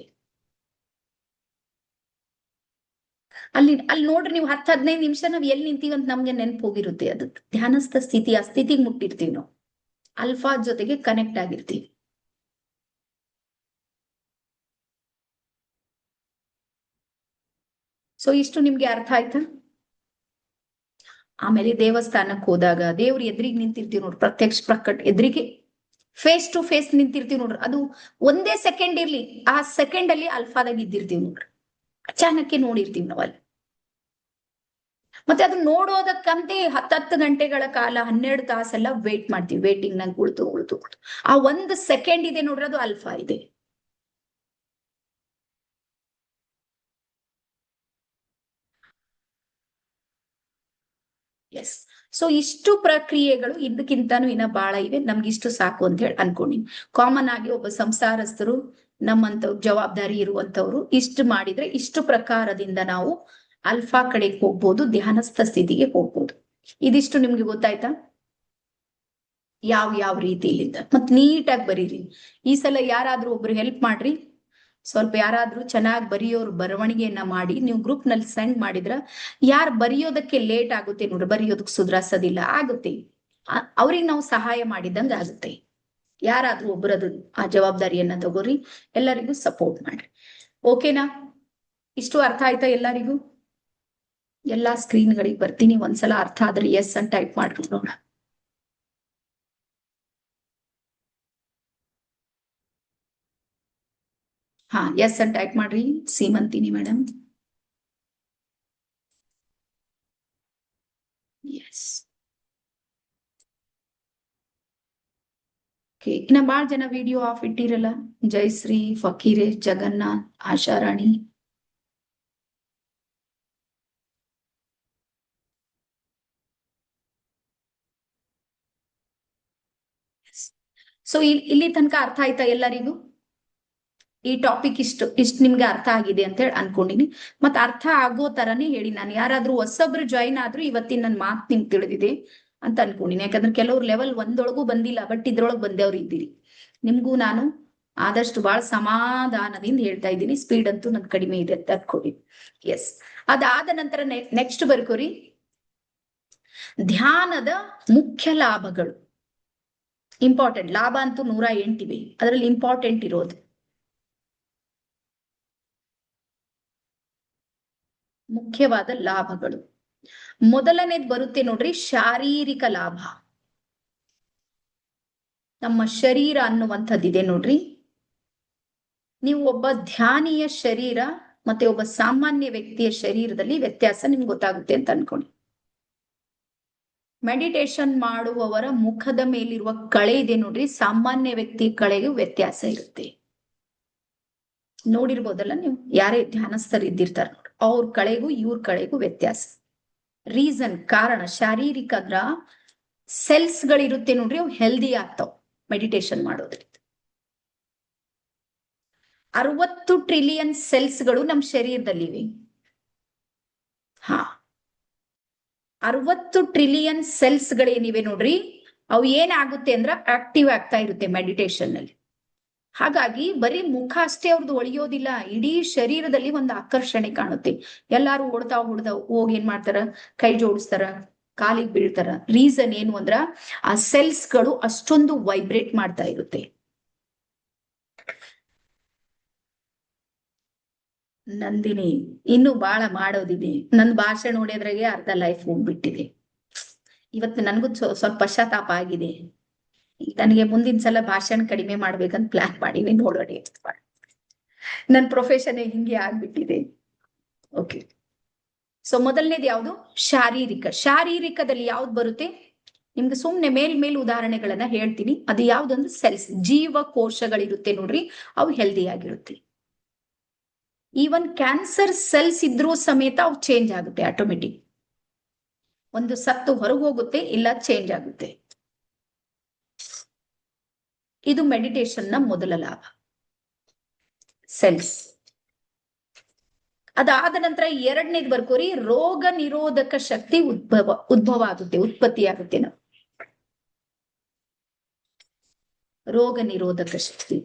ಅಲ್ಲಿ ನೋಡ್ರಿ ನೀವು 10-15 ನಿಮಿಷ ನಾವ್ ಎಲ್ಲಿ ನಿಂತೀವಿ ಅಂತ ನಮ್ಗೆ ನೆನಪು ಹೋಗಿರುತ್ತೆ. ಅದು ಧ್ಯಾನಸ್ಥ ಸ್ಥಿತಿ, ಆ ಸ್ಥಿತಿಗೆ ಮುಟ್ಟಿರ್ತೀವಿ ನಾವು, ಅಲ್ಫಾ ಜೊತೆಗೆ ಕನೆಕ್ಟ್ ಆಗಿರ್ತೀವಿ. ಸೊ ಇಷ್ಟು ನಿಮ್ಗೆ ಅರ್ಥ ಆಯ್ತಾ? ಆಮೇಲೆ ದೇವಸ್ಥಾನಕ್ಕೆ ಹೋದಾಗ ದೇವ್ರ ಎದುರಿಗೆ ನಿಂತಿರ್ತೀವಿ ನೋಡ್ರಿ, ಪ್ರತ್ಯಕ್ಷ ಪ್ರಕಟ ಎದುರಿಗೆ ಫೇಸ್ ಟು ಫೇಸ್ ನಿಂತಿರ್ತೀವಿ ನೋಡ್ರಿ, ಅದು ಒಂದೇ ಸೆಕೆಂಡ್ ಇರ್ಲಿ, ಆ ಸೆಕೆಂಡ್ ಅಲ್ಲಿ ಅಲ್ಫಾದಾಗ ಇದ್ದಿರ್ತೀವಿ ನೋಡ್ರಿ, ಅಚಾನಕ್ಕೆ ನೋಡಿರ್ತೀವಿ ನಾವಲ್ಲಿ. ಮತ್ತೆ ಅದು ನೋಡೋದಕ್ಕಂತೆ 10 ಗಂಟೆಗಳ ಕಾಲ 12 ತಾಸೆಲ್ಲ ವೇಟ್ ಮಾಡ್ತೀವಿ, ವೇಟಿಂಗ್ ನಂಗೆ ಉಳ್ತು. ಆ ಒಂದು ಸೆಕೆಂಡ್ ಇದೆ ನೋಡ್ರಿ, ಅದು ಅಲ್ಫಾ ಇದೆ. ಎಸ್. ಸೊ ಇಷ್ಟು ಪ್ರಕ್ರಿಯೆಗಳು, ಇದಕ್ಕಿಂತಾನು ಇನ್ನ ಬಹಳ ಇವೆ, ನಮ್ಗೆ ಇಷ್ಟು ಸಾಕು ಅಂತ ಹೇಳಿ ಅನ್ಕೊಂಡಿನಿ. ಕಾಮನ್ ಆಗಿ ಒಬ್ಬ ಸಂಸಾರಸ್ಥರು, ನಮ್ಮಂತ ಜವಾಬ್ದಾರಿ ಇರುವಂತವ್ರು ಇಷ್ಟು ಮಾಡಿದ್ರೆ ಇಷ್ಟು ಪ್ರಕಾರದಿಂದ ನಾವು ಅಲ್ಫಾ ಕಡೆಗೆ ಹೋಗ್ಬೋದು, ಧ್ಯಾನಸ್ಥ ಸ್ಥಿತಿಗೆ ಹೋಗ್ಬೋದು. ಇದಿಷ್ಟು ನಿಮ್ಗೆ ಗೊತ್ತಾಯ್ತಾ? ಯಾವ ರೀತಿಯಿಂದ ಮತ್ ನೀಟಾಗಿ ಬರೀರಿ. ಈ ಸಲ ಯಾರಾದ್ರೂ ಒಬ್ರು ಹೆಲ್ಪ್ ಮಾಡ್ರಿ, ಸ್ವಲ್ಪ ಯಾರಾದ್ರೂ ಚೆನ್ನಾಗಿ ಬರೆಯೋರು ಬರವಣಿಗೆಯನ್ನ ಮಾಡಿ ನೀವು ಗ್ರೂಪ್ ನಲ್ಲಿ ಸೆಂಡ್ ಮಾಡಿದ್ರ, ಯಾರು ಬರೆಯೋದಕ್ಕೆ ಲೇಟ್ ಆಗುತ್ತೆ ನೋಡ್ರಿ, ಬರೆಯೋದಕ್ಕೆ ಸುಧಾರಿಸೋದಿಲ್ಲ ಆಗುತ್ತೆ, ಅವ್ರಿಗೆ ನಾವು ಸಹಾಯ ಮಾಡಿದಂಗ ಆಗುತ್ತೆ. ಯಾರಾದ್ರೂ ಒಬ್ಬರದು ಆ ಜವಾಬ್ದಾರಿಯನ್ನ ತಗೋರಿ, ಎಲ್ಲರಿಗೂ ಸಪೋರ್ಟ್ ಮಾಡ್ರಿ. ಓಕೆನಾ? ಇಷ್ಟು ಅರ್ಥ ಆಯ್ತಾ ಎಲ್ಲರಿಗೂ? ಎಲ್ಲಾ ಸ್ಕ್ರೀನ್ಗಳಿಗೆ ಬರ್ತೀನಿ, ಒಂದ್ಸಲ ಅರ್ಥ ಆದ್ರೆ ಎಸ್ ಅಂತ ಟೈಪ್ ಮಾಡ್ರಿ ನೋಡ. ಹಾ ಎಸ್ ಅಂತ ಟೈಪ್ ಮಾಡ್ರಿ ಸೀಮಂತಿನಿ ಮೇಡಮ್. ಎಸ್. ಇನ್ನ ಬಾಳ ಜನ ವಿಡಿಯೋ ಆಫ್ ಇಟ್ಟಿರಲ್ಲ. ಜಯಶ್ರೀ, ಫಕೀರೆ, ಜಗನ್ನಾಥ್, ಆಶಾರಾಣಿ. ಸೊ ಇಲ್ಲಿ ತನಕ ಅರ್ಥ ಆಯ್ತಾ ಎಲ್ಲರಿಗೂ? ಈ ಟಾಪಿಕ್ ಇಷ್ಟು ನಿಮ್ಗೆ ಅರ್ಥ ಆಗಿದೆ ಅಂತ ಹೇಳಿ ಅನ್ಕೊಂಡಿನಿ. ಮತ್ ಅರ್ಥ ಆಗೋ ತರನೇ ಹೇಳಿ. ನಾನು ಯಾರಾದ್ರೂ ಹೊಸಬ್ರು ಜಾಯಿನ್ ಆದ್ರೂ ಇವತ್ತಿನ ನನ್ ಮಾತು ನಿಮ್ಗೆ ತಿಳಿದಿದೆ ಅಂತ ಅನ್ಕೊಂಡಿನಿ. ಯಾಕಂದ್ರೆ ಕೆಲವ್ರು ಲೆವೆಲ್ 1 ಬಂದಿಲ್ಲ, ಬಟ್ ಇದ್ರೊಳಗ್ ಬಂದವ್ರು ಇದ್ದೀರಿ. ನಿಮ್ಗೂ ನಾನು ಆದಷ್ಟು ಬಹಳ ಸಮಾಧಾನದಿಂದ ಹೇಳ್ತಾ ಇದ್ದೀನಿ. ಸ್ಪೀಡ್ ಅಂತೂ ನನ್ ಕಡಿಮೆ ಇದೆ ಅಂತ ಅನ್ಕೊಳ್ಳಿ. ಎಸ್. ಅದಾದ ನಂತರ ನೆಕ್ಸ್ಟ್ ಬರ್ಕೋರಿ, ಧ್ಯಾನದ ಮುಖ್ಯ ಲಾಭಗಳು. ಇಂಪಾರ್ಟೆಂಟ್ ಲಾಭ ಅಂತೂ 108 ಇವೆ, ಅದರಲ್ಲಿ ಇಂಪಾರ್ಟೆಂಟ್ ಇರೋದು ಮುಖ್ಯವಾದ ಲಾಭಗಳು. ಮೊದಲನೇದು ಬರುತ್ತೆ ನೋಡ್ರಿ, ಶಾರೀರಿಕ ಲಾಭ. ನಮ್ಮ ಶರೀರ ಅನ್ನುವಂಥದ್ದಿದೆ ನೋಡ್ರಿ. ನೀವು ಒಬ್ಬ ಧ್ಯಾನಿಯ ಶರೀರ ಮತ್ತೆ ಒಬ್ಬ ಸಾಮಾನ್ಯ ವ್ಯಕ್ತಿಯ ಶರೀರದಲ್ಲಿ ವ್ಯತ್ಯಾಸ ನಿಮ್ಗೆ ಗೊತ್ತಾಗುತ್ತೆ ಅಂತ ಅನ್ಕೊಳ್ಳಿ. ಮೆಡಿಟೇಷನ್ ಮಾಡುವವರ ಮುಖದ ಮೇಲಿರುವ ಕಳೆ ಇದೆ ನೋಡ್ರಿ, ಸಾಮಾನ್ಯ ವ್ಯಕ್ತಿ ಕಳೆಗೂ ವ್ಯತ್ಯಾಸ ಇರುತ್ತೆ. ನೋಡಿರ್ಬೋದಲ್ಲ ನೀವು, ಯಾರೇ ಧ್ಯಾನಸ್ಥರು ಇದ್ದಿರ್ತಾರ ನೋಡ್ರಿ, ಅವ್ರ ಕಳೆಗೂ ಇವ್ರ ಕಳೆಗೂ ವ್ಯತ್ಯಾಸ. ರೀಸನ್, ಕಾರಣ ಶಾರೀರಿಕ ಅಂದ್ರ ಸೆಲ್ಸ್ ಗಳಿರುತ್ತೆ ನೋಡ್ರಿ, ಅವು ಹೆಲ್ದಿ ಆಗ್ತಾವ ಮೆಡಿಟೇಷನ್ ಮಾಡೋದ್ರಿಂದ. 60 ಟ್ರಿಲಿಯನ್ ಸೆಲ್ಸ್ಗಳು ನಮ್ಮ ಶರೀರದಲ್ಲಿವೆ. ಹಾ, 60 ಟ್ರಿಲಿಯನ್ ಸೆಲ್ಸ್ಗಳೇನಿವೆ ನೋಡ್ರಿ, ಅವು ಏನಾಗುತ್ತೆ ಅಂದ್ರ ಆಕ್ಟಿವ್ ಆಗ್ತಾ ಇರುತ್ತೆ ಮೆಡಿಟೇಷನ್ ನಲ್ಲಿ. ಹಾಗಾಗಿ ಬರೀ ಮುಖ ಅಷ್ಟೇ ಅವ್ರದ್ದು ಒಳಿಯೋದಿಲ್ಲ, ಇಡೀ ಶರೀರದಲ್ಲಿ ಒಂದು ಆಕರ್ಷಣೆ ಕಾಣುತ್ತೆ. ಎಲ್ಲಾರು ಓಡ್ತಾ ಹೋಗಿ ಏನ್ ಮಾಡ್ತಾರ, ಕೈ ಜೋಡಿಸ್ತಾರ, ಕಾಲಿಗೆ ಬೀಳ್ತಾರ. ರೀಸನ್ ಏನು ಅಂದ್ರ ಆ ಸೆಲ್ಸ್ಗಳು ಅಷ್ಟೊಂದು ವೈಬ್ರೇಟ್ ಮಾಡ್ತಾ ಇರುತ್ತೆ. ನಂದಿನಿ, ಇನ್ನು ಬಹಳ ಮಾಡೋದಿದೆ. ನನ್ ಭಾಷೆ ನೋಡಿದ್ರಾಗೆ ಅರ್ಧ ಲೈಫ್ ಹೋಗ್ಬಿಟ್ಟಿದೆ. ಇವತ್ತು ನನ್ಗೂ ಸ್ವಲ್ಪ ಪಶ್ಚಾತ್ತಾಪ ಆಗಿದೆ. ನನಗೆ ಮುಂದಿನ ಸಲ ಭಾಷಣ ಕಡಿಮೆ ಮಾಡ್ಬೇಕಂತ ಪ್ಲಾನ್ ಮಾಡೀನಿ, ನೋಡೋಣ. ನನ್ ಪ್ರೊಫೆಷನ್ ಹಿಂಗೆ ಆಗ್ಬಿಟ್ಟಿದೆ. ಓಕೆ. ಸೊ ಮೊದಲನೇದು ಯಾವುದು? ಶಾರೀರಿಕದಲ್ಲಿ ಯಾವ್ದು ಬರುತ್ತೆ ನಿಮ್ಗೆ? ಸುಮ್ನೆ ಮೇಲ್ ಉದಾಹರಣೆಗಳನ್ನ ಹೇಳ್ತೀನಿ. ಅದು ಯಾವ್ದಂದ್ರೆ ಸೆಲ್ಸ್, ಜೀವಕೋಶಗಳಿರುತ್ತೆ ನೋಡ್ರಿ, ಅವು ಹೆಲ್ದಿ ಆಗಿರುತ್ತೆ. ಈವನ್ ಕ್ಯಾನ್ಸರ್ ಸೆಲ್ಸ್ ಇದ್ರೂ ಸಮೇತ ಅವು ಚೇಂಜ್ ಆಗುತ್ತೆ ಆಟೋಮೆಟಿಕ್. ಒಂದು ಸತ್ತು ಹೊರಗೆ ಹೋಗುತ್ತೆ, ಇಲ್ಲ ಚೇಂಜ್ ಆಗುತ್ತೆ. ಇದು ಮೆಡಿಟೇಷನ್ ನ ಮೊದಲ ಲಾಭ, ಸೆಲ್ಸ್. ಅದಾದ ನಂತರ ಎರಡನೇದು ಬರ್ಕೋರಿ, ರೋಗ ನಿರೋಧಕ ಶಕ್ತಿ ಉದ್ಭವ ಆಗುತ್ತೆ, ಉತ್ಪತ್ತಿ ಆಗುತ್ತೆ. ನಾವು ರೋಗ ನಿರೋಧಕ ಶಕ್ತಿ.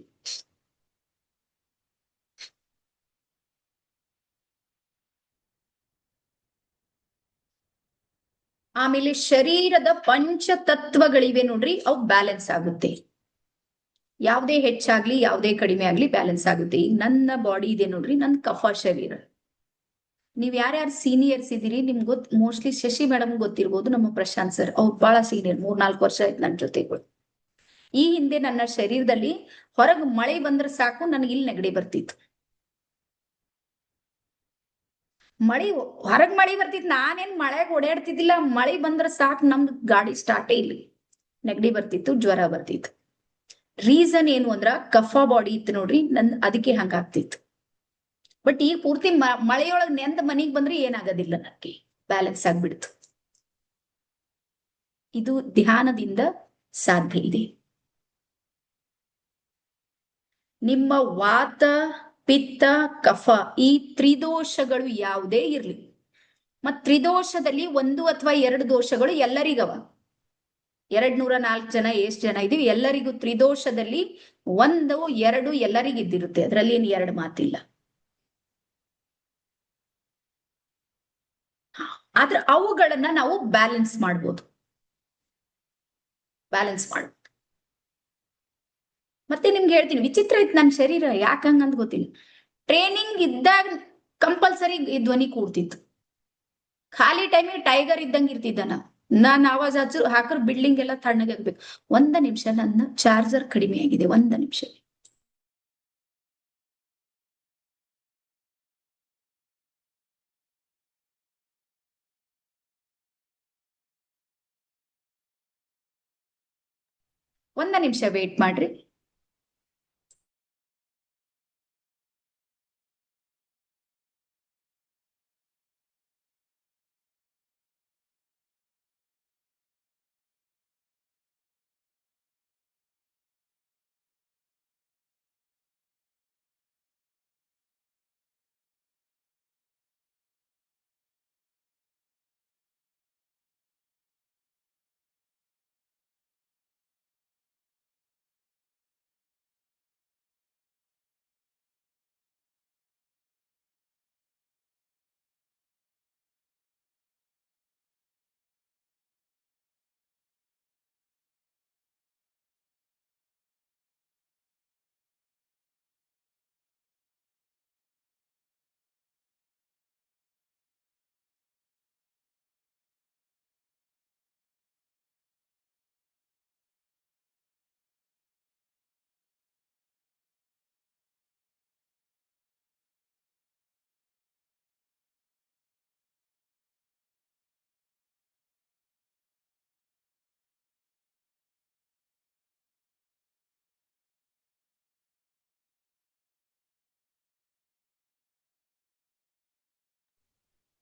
ಆಮೇಲೆ ಶರೀರದ ಪಂಚತತ್ವಗಳಿವೆ ನೋಡ್ರಿ, ಅವು ಬ್ಯಾಲೆನ್ಸ್ ಆಗುತ್ತೆ. ಯಾವುದೇ ಹೆಚ್ಚಾಗ್ಲಿ ಯಾವುದೇ ಕಡಿಮೆ ಆಗ್ಲಿ ಬ್ಯಾಲೆನ್ಸ್ ಆಗುತ್ತೆ. ಈಗ ನನ್ನ ಬಾಡಿ ಇದೆ ನೋಡ್ರಿ, ನನ್ನ ಕಫ ಶರೀರ. ನೀವ್ ಯಾರ್ಯಾರು ಸೀನಿಯರ್ಸ್ ಇದೀರಿ ನಿಮ್ಗೆ ಮೋಸ್ಟ್ಲಿ ಶಶಿ ಮೇಡಮ್ ಗೊತ್ತಿರ್ಬೋದು, ನಮ್ಮ ಪ್ರಶಾಂತ್ ಸರ್, ಅವ್ರು ಬಹಳ ಸೀನಿಯರ್, 3-4 ವರ್ಷ ಆಯ್ತು ನನ್ನ ಜೊತೆಗಳು. ಈ ಹಿಂದೆ ನನ್ನ ಶರೀರದಲ್ಲಿ ಹೊರಗ್ ಮಳೆ ಬಂದ್ರೆ ಸಾಕು ನನಗೆ ಇಲ್ಲಿ ನೆಗಡಿ ಬರ್ತಿತ್ತು. ಹೊರಗ್ ಮಳೆ ಬರ್ತಿತ್ತು, ನಾನೇನ್ ಮಳೆಗೆ ಓಡಾಡ್ತಿದ್ದಿಲ್ಲ. ಮಳೆ ಬಂದ್ರೆ ಸಾಕು ನಮ್ದು ಗಾಡಿ ಸ್ಟಾರ್ಟೇ ಇಲ್ಲ, ನೆಗಡಿ ಬರ್ತಿತ್ತು, ಜ್ವರ ಬರ್ತಿತ್ತು. ರೀಸನ್ ಏನು ಅಂದ್ರ ಕಫ ಬಾಡಿ ಇತ್ತು ನೋಡ್ರಿ, ಅದಕ್ಕೆ ಹಂಗಾಗ್ತಿತ್ತು. ಬಟ್ ಈಗ ಪೂರ್ತಿ ಮಳೆಯೊಳಗ್ ನೆಂದ ಮನಿಗ್ ಬಂದ್ರೆ ಏನಾಗೋದಿಲ್ಲ, ನನಗೆ ಬ್ಯಾಲೆನ್ಸ್ ಆಗ್ಬಿಡ್ತು. ಇದು ಧ್ಯಾನದಿಂದ ಸಾಧ್ಯ ಇದೆ. ನಿಮ್ಮ ವಾತ, ಪಿತ್ತ, ಕಫ ಈ ತ್ರಿದೋಷಗಳು ಯಾವುದೇ ಇರ್ಲಿ, ಮತ್ ತ್ರಿದೋಷದಲ್ಲಿ 1 ಅಥವಾ 2 ದೋಷಗಳು ಎಲ್ಲರಿಗವ. 204 ಜನ ಎಷ್ಟ್ ಜನ ಇದೀವಿ, ಎಲ್ಲರಿಗೂ ತ್ರಿದೋಷದಲ್ಲಿ 1, 2 ಎಲ್ಲರಿಗಿದ್ದಿರುತ್ತೆ. ಅದ್ರಲ್ಲಿ ಏನ್ 2 ಮಾತಿಲ್ಲ. ಆದ್ರೆ ಅವುಗಳನ್ನ ನಾವು ಬ್ಯಾಲೆನ್ಸ್ ಮಾಡ್ಬೋದು. ಮತ್ತೆ ನಿಮ್ಗೆ ಹೇಳ್ತೀನಿ, ವಿಚಿತ್ರ ಇತ್ತು ನನ್ನ ಶರೀರ, ಯಾಕಂಗಂತ ಗೊತ್ತಿಲ್ಲ. ಟ್ರೈನಿಂಗ್ ಇದ್ದಾಗ ಕಂಪಲ್ಸರಿ ಈ ಧ್ವನಿ ಕೂಡ್ತಿತ್ತು. ಖಾಲಿ ಟೈಮಿಗೆ ಟೈಗರ್ ಇದ್ದಂಗೆ ಇರ್ತಿದ್ದ ನಾನು ಆವಾಜ್ ಹಾಕ್ರ ಬಿಲ್ಡಿಂಗ್ ಎಲ್ಲ ತಣ್ಣಗೆ ಆಗ್ಬೇಕು. 1 ನಿಮಿಷ, ನನ್ನ ಚಾರ್ಜರ್ ಕಡಿಮೆ ಆಗಿದೆ, 1 ನಿಮಿಷ. ನಿಮಿಷ ವೇಟ್ ಮಾಡ್ರಿ.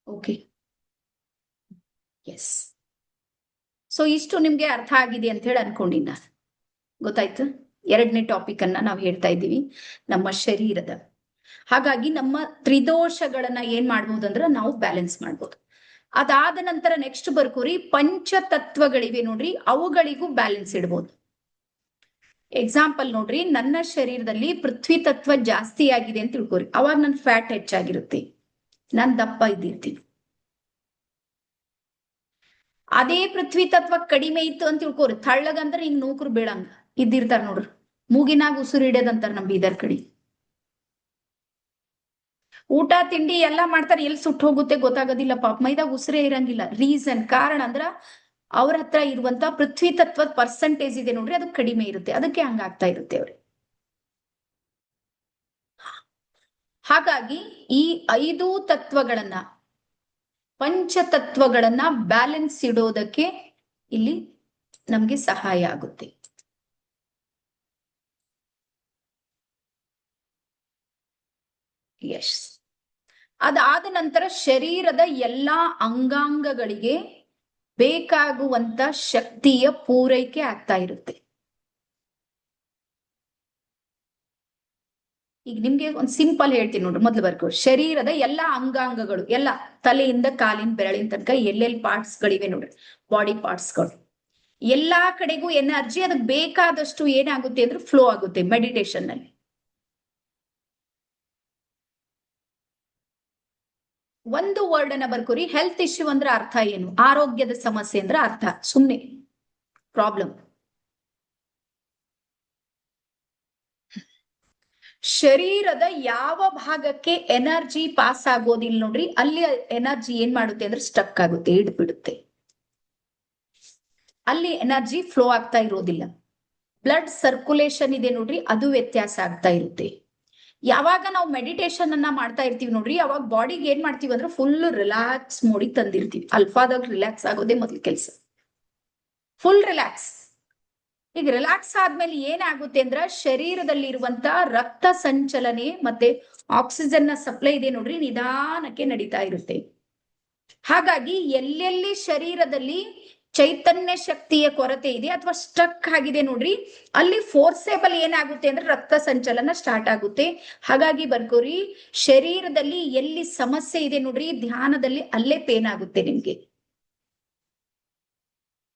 Okay, S. ಸೊ ಇಷ್ಟು ನಿಮ್ಗೆ ಅರ್ಥ ಆಗಿದೆ ಅಂತ ಹೇಳಿ ಅನ್ಕೊಂಡಿನ, ಗೊತ್ತಾಯ್ತು. 2ನೇ ಟಾಪಿಕ್ ಅನ್ನ ನಾವು ಹೇಳ್ತಾ ಇದ್ದೀವಿ, ನಮ್ಮ ಶರೀರದ. ಹಾಗಾಗಿ ನಮ್ಮ ತ್ರಿದೋಷಗಳನ್ನ ಏನ್ ಮಾಡ್ಬೋದು ಅಂದ್ರೆ ನಾವು ಬ್ಯಾಲೆನ್ಸ್ ಮಾಡ್ಬೋದು. ಅದಾದ ನಂತರ ನೆಕ್ಸ್ಟ್ ಬರ್ಕೋರಿ ಪಂಚತತ್ವಗಳಿವೆ ನೋಡ್ರಿ, ಅವುಗಳಿಗೂ ಬ್ಯಾಲೆನ್ಸ್ ಇಡ್ಬೋದು. ಎಕ್ಸಾಂಪಲ್ ನೋಡ್ರಿ, ನನ್ನ ಶರೀರದಲ್ಲಿ ಪೃಥ್ವಿ ತತ್ವ ಜಾಸ್ತಿ ಆಗಿದೆ ಅಂತ ತಿಳ್ಕೊರಿ, ಅವಾಗ ನನ್ ಫ್ಯಾಟ್ ಹೆಚ್ಚಾಗಿರುತ್ತೆ, ನಾನ್ ದಪ್ಪ ಇದ್ದಿರ್ತೀನಿ. ಅದೇ ಪೃಥ್ವಿ ತತ್ವ ಕಡಿಮೆ ಇತ್ತು ಅಂತ ತಿಳ್ಕೊರಿ, ತಳ್ಳಗಂದ್ರ ಹಿಂಗ್ ನೂಕರು ಬೀಳಂಗ ಇದ್ದಿರ್ತಾರ ನೋಡ್ರಿ, ಮೂಗಿನಾಗ ಉಸಿರು ಹಿಡಿಯೋದಂತಾರ ನಮ್ ಬೀದರ್ ಕಡೆ. ಊಟ ತಿಂಡಿ ಎಲ್ಲಾ ಮಾಡ್ತಾರೆ, ಎಲ್ಲಿ ಸುಟ್ಟು ಹೋಗುತ್ತೆ ಗೊತ್ತಾಗೋದಿಲ್ಲ ಪಾಪ, ಮೈದಾಗ ಉಸಿರೇ ಇರಂಗಿಲ್ಲ. ರೀಸನ್ ಕಾರಣ ಅಂದ್ರ ಅವ್ರ ಹತ್ರ ಇರುವಂತ ಪೃಥ್ವಿ ತತ್ವದ ಪರ್ಸೆಂಟೇಜ್ ಇದೆ ನೋಡ್ರಿ, ಅದು ಕಡಿಮೆ ಇರುತ್ತೆ, ಅದಕ್ಕೆ ಹಂಗಾಗ್ತಾ ಇರುತ್ತೆ ಅವ್ರಿಗೆ. ಹಾಗಾಗಿ ಈ 5 ತತ್ವಗಳನ್ನ, ಪಂಚತತ್ವಗಳನ್ನ ಬ್ಯಾಲೆನ್ಸ್ ಇಡೋದಕ್ಕೆ ಇಲ್ಲಿ ನಮ್ಗೆ ಸಹಾಯ ಆಗುತ್ತೆ. ಯಶ್. ಅದಾದ ನಂತರ ಶರೀರದ ಎಲ್ಲಾ ಅಂಗಾಂಗಗಳಿಗೆ ಬೇಕಾಗುವಂತ ಶಕ್ತಿಯ ಪೂರೈಕೆ ಆಗ್ತಾ ಇರುತ್ತೆ. ಈಗ ನಿಮ್ಗೆ ಒಂದ್ ಸಿಂಪಲ್ ಹೇಳ್ತೀನಿ ನೋಡ್ರಿ, ಮೊದ್ಲು ಬರ್ಕೋ. ಶರೀರದ ಎಲ್ಲಾ ಅಂಗಾಂಗಗಳು, ಎಲ್ಲ ತಲೆಯಿಂದ ಕಾಲಿನ ಬೆರಳಿನ ತನಕ ಎಲ್ಲೆಲ್ಲಿ ಪಾರ್ಟ್ಸ್ ಗಳಿವೆ ನೋಡ್ರಿ, ಬಾಡಿ ಪಾರ್ಟ್ಸ್ ಗಳು, ಎಲ್ಲಾ ಕಡೆಗೂ ಎನರ್ಜಿ ಅದಕ್ಕೆ ಬೇಕಾದಷ್ಟು ಏನಾಗುತ್ತೆ ಅಂದ್ರೆ ಫ್ಲೋ ಆಗುತ್ತೆ ಮೆಡಿಟೇಷನ್ ನಲ್ಲಿ. ಒಂದು ವರ್ಡ್ ಅನ್ನ ಬರ್ಕೋರಿ, ಹೆಲ್ತ್ ಇಶ್ಯೂ ಅಂದ್ರೆ ಅರ್ಥ ಏನು, ಆರೋಗ್ಯದ ಸಮಸ್ಯೆ ಅಂದ್ರೆ ಅರ್ಥ ಸುಮ್ನೆ ಪ್ರಾಬ್ಲಮ್. ಶರೀರದ ಯಾವ ಭಾಗಕ್ಕೆ ಎನರ್ಜಿ ಪಾಸ್ ಆಗೋದಿಲ್ಲ ನೋಡ್ರಿ, ಅಲ್ಲಿ ಎನರ್ಜಿ ಏನ್ ಮಾಡುತ್ತೆ ಅಂದ್ರೆ ಸ್ಟಕ್ ಆಗುತ್ತೆ, ಹಿಡ್ಬಿಡುತ್ತೆ. ಅಲ್ಲಿ ಎನರ್ಜಿ ಫ್ಲೋ ಆಗ್ತಾ ಇರೋದಿಲ್ಲ. ಬ್ಲಡ್ ಸರ್ಕ್ಯುಲೇಷನ್ ಇದೆ ನೋಡ್ರಿ, ಅದು ವ್ಯತ್ಯಾಸ ಆಗ್ತಾ ಇರುತ್ತೆ. ಯಾವಾಗ ನಾವು ಮೆಡಿಟೇಷನ್ ಅನ್ನ ಮಾಡ್ತಾ ಇರ್ತೀವಿ ನೋಡ್ರಿ, ಅವಾಗ ಬಾಡಿಗೆ ಏನ್ ಮಾಡ್ತೀವಿ ಅಂದ್ರೆ ಫುಲ್ ರಿಲ್ಯಾಕ್ಸ್ ಮೋಡಿಗೆ ತಂದಿರ್ತೀವಿ. ಅಲ್ಫಾದಾಗ ರಿಲ್ಯಾಕ್ಸ್ ಆಗೋದೇ ಮೊದಲು ಕೆಲಸ, ಫುಲ್ ರಿಲ್ಯಾಕ್ಸ್. ಈಗ ರಿಲ್ಯಾಕ್ಸ್ ಆದ್ಮೇಲೆ ಏನಾಗುತ್ತೆ ಅಂದ್ರ ಶರೀರದಲ್ಲಿ ಇರುವಂತ ರಕ್ತ ಸಂಚಲನೆ ಮತ್ತೆ ಆಕ್ಸಿಜನ್ ನ ಸಪ್ಲೈ ಇದೆ ನೋಡ್ರಿ, ನಿಧಾನಕ್ಕೆ ನಡೀತಾ ಇರುತ್ತೆ. ಹಾಗಾಗಿ ಎಲ್ಲೆಲ್ಲಿ ಶರೀರದಲ್ಲಿ ಚೈತನ್ಯ ಶಕ್ತಿಯ ಕೊರತೆ ಇದೆ ಅಥವಾ ಸ್ಟಕ್ ಆಗಿದೆ ನೋಡ್ರಿ, ಅಲ್ಲಿ ಫೋರ್ಸೇಬಲ್ ಏನಾಗುತ್ತೆ ಅಂದ್ರೆ ರಕ್ತ ಸಂಚಲನ ಸ್ಟಾರ್ಟ್ ಆಗುತ್ತೆ. ಹಾಗಾಗಿ ಬರ್ಕೋರಿ, ಶರೀರದಲ್ಲಿ ಎಲ್ಲಿ ಸಮಸ್ಯೆ ಇದೆ ನೋಡ್ರಿ ಧ್ಯಾನದಲ್ಲಿ, ಅಲ್ಲೇ ಪೇನ್ ಆಗುತ್ತೆ ನಿಮ್ಗೆ.